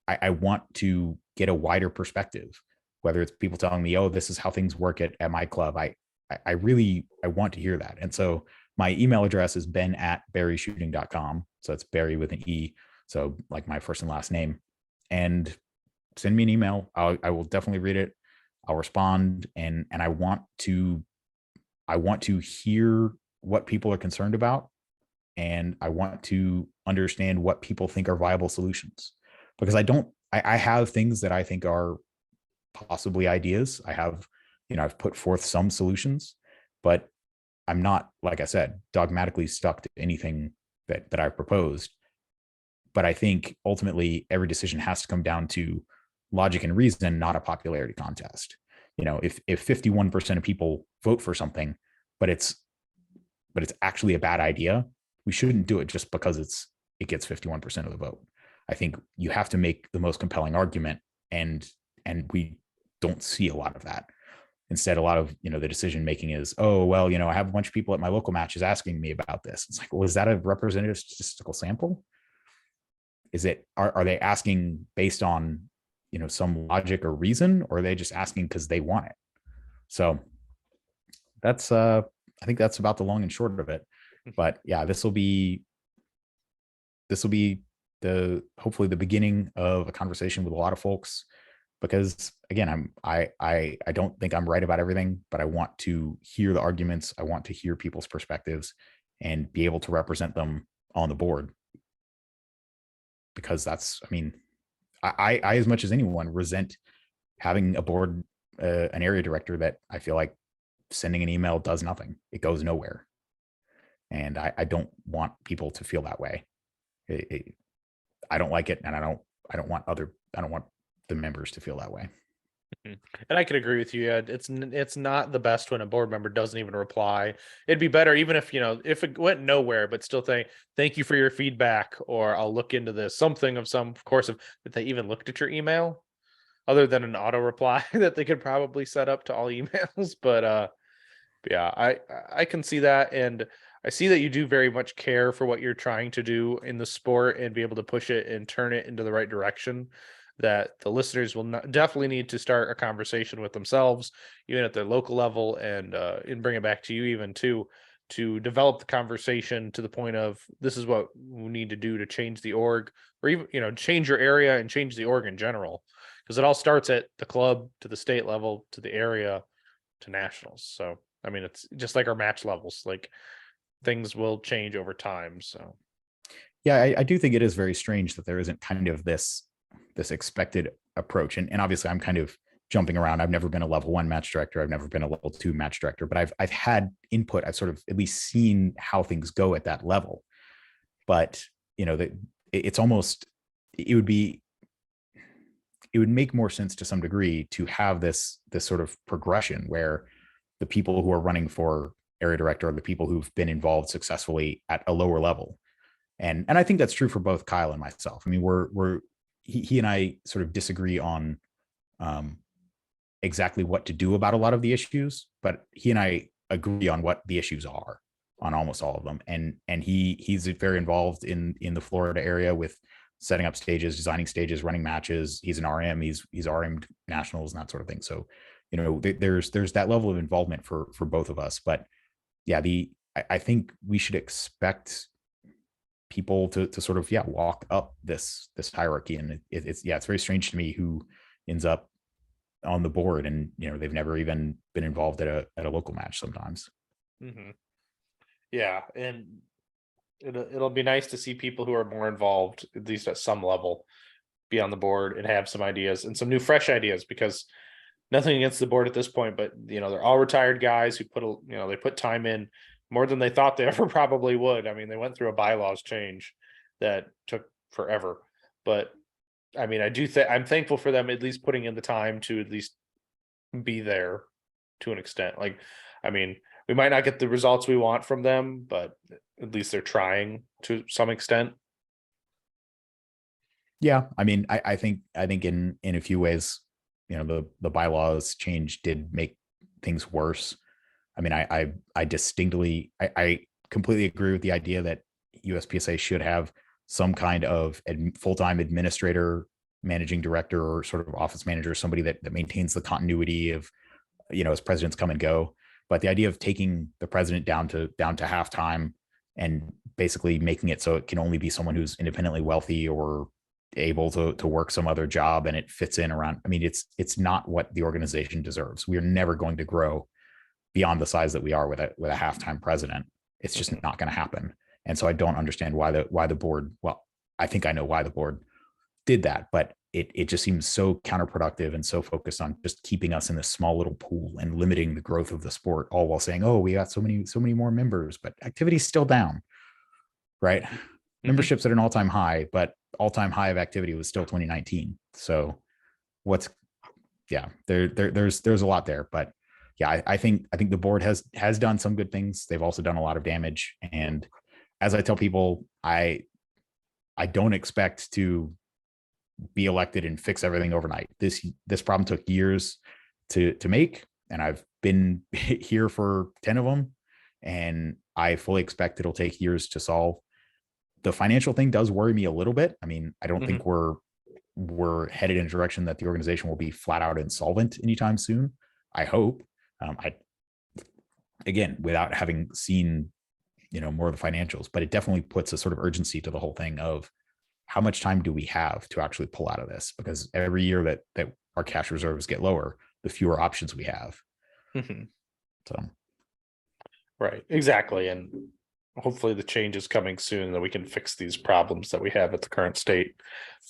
[SPEAKER 2] I want to get a wider perspective, whether it's people telling me, oh, this is how things work at my club. I want to hear that. And so my email address is ben@barryshooting.com. So it's Barry with an E. So like my first and last name. And send me an email. I will definitely read it. I'll respond. And I want to hear what people are concerned about. And I want to understand what people think are viable solutions, because I have things that I think are possibly ideas. I've put forth some solutions, but I'm not, like I said, dogmatically stuck to anything that I've proposed. But I think ultimately every decision has to come down to logic and reason, not a popularity contest. If 51% of people vote for something, but it's actually a bad idea, we shouldn't do it just because it gets 51% of the vote. I think you have to make the most compelling argument, and we don't see a lot of that. Instead, a lot of the decision making is, oh well, I have a bunch of people at my local matches asking me about this. It's like, well, is that a representative statistical sample? Is it are they asking based on some logic or reason, or are they just asking because they want it? So that's I think that's about the long and short of it. But yeah, this will be the hopefully the beginning of a conversation with a lot of folks, because again, I don't think I'm right about everything, but I want to hear the arguments. I want to hear people's perspectives and be able to represent them on the board, because that's, I mean, I as much as anyone resent having a board, an area director that I feel like sending an email does nothing. It goes nowhere. And I don't want people to feel that way. I don't like it. And I don't want the members to feel that way.
[SPEAKER 3] And I could agree with you. Yeah, it's not the best when a board member doesn't even reply. It'd be better even if if it went nowhere, but still thank you for your feedback, or I'll look into this. Something of some course of that they even looked at your email, other than an auto reply that they could probably set up to all emails. But yeah, I can see that, and I see that you do very much care for what you're trying to do in the sport and be able to push it and turn it into the right direction. That the listeners will definitely need to start a conversation with themselves, even at their local level, and bring it back to you even to develop the conversation to the point of, this is what we need to do to change the org, or even change your area and change the org in general, because it all starts at the club, to the state level, to the area, to nationals. So I mean, it's just like our match levels, like things will change over time. So
[SPEAKER 2] yeah, I do think it is very strange that there isn't kind of this expected approach. And obviously I'm kind of jumping around. I've never been a level 1 match director. I've never been a level 2 match director, but I've had input. I've sort of at least seen how things go at that level. But it's almost, it would make more sense to some degree to have this sort of progression where the people who are running for area director are the people who've been involved successfully at a lower level. And I think that's true for both Kyle and myself. I mean, he and I sort of disagree on exactly what to do about a lot of the issues, but he and I agree on what the issues are on almost all of them. And he's very involved in the Florida area with setting up stages, designing stages, running matches. He's an RM. He's RM'd nationals and that sort of thing. So, there's that level of involvement for both of us. But yeah, I think we should expect people to sort of walk up this hierarchy. And it's very strange to me who ends up on the board, and they've never even been involved at a local match sometimes.
[SPEAKER 3] Mm-hmm. Yeah, and it'll be nice to see people who are more involved, at least at some level, be on the board and have some ideas and some new fresh ideas, because nothing against the board at this point, but they're all retired guys who they put time in more than they thought they ever probably would. I mean, they went through a bylaws change that took forever, but I mean, I'm thankful for them at least putting in the time to at least be there to an extent. Like, I mean, we might not get the results we want from them, but at least they're trying to some extent.
[SPEAKER 2] Yeah, I mean, I think in a few ways, the bylaws change did make things worse. I mean, I distinctly, I completely agree with the idea that USPSA should have some kind of full-time administrator, managing director, or sort of office manager, somebody that maintains the continuity of, as presidents come and go. But the idea of taking the president down to halftime and basically making it so it can only be someone who's independently wealthy or able to work some other job, and it fits in around, I mean, it's not what the organization deserves. We are never going to grow beyond the size that we are with a halftime president. It's just not going to happen. And so I don't understand why the board, well, I think I know why the board did that, but it just seems so counterproductive and so focused on just keeping us in this small little pool and limiting the growth of the sport, all while saying, oh, we got so many more members, but activity's still down, right? Mm-hmm. Membership's at an all-time high, but all-time high of activity was still 2019. So what's there's a lot there, but yeah, I think the board has done some good things. They've also done a lot of damage. And as I tell people, I don't expect to be elected and fix everything overnight. This problem took years to make, and I've been here for 10 of them, and I fully expect it'll take years to solve. The financial thing does worry me a little bit. I mean, I don't think we're headed in a direction that the organization will be flat out insolvent anytime soon. I hope. Again, without having seen, more of the financials, but it definitely puts a sort of urgency to the whole thing of how much time do we have to actually pull out of this? Because every year that our cash reserves get lower, the fewer options we have. So,
[SPEAKER 3] right, exactly, and hopefully the change is coming soon that we can fix these problems that we have at the current state.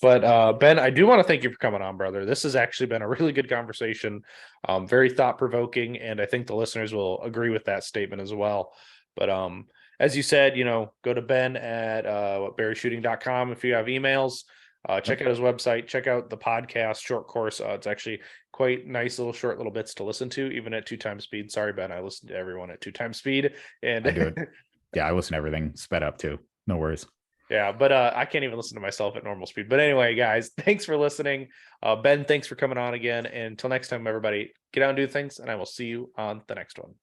[SPEAKER 3] But Ben, I do want to thank you for coming on, brother. This has actually been a really good conversation, very thought-provoking, and I think the listeners will agree with that statement as well. But as you said, go to Ben at berryshooting.com if you have emails. Check out his website, check out the podcast short course. It's actually quite nice short little bits to listen to, even at 2x speed. Sorry, Ben, I listen to everyone at 2x speed. And
[SPEAKER 2] I do it. Yeah, I listen to everything sped up too. No worries.
[SPEAKER 3] Yeah, but I can't even listen to myself at normal speed. But anyway, guys, thanks for listening. Ben, thanks for coming on again. And until next time, everybody, get out and do things, and I will see you on the next one.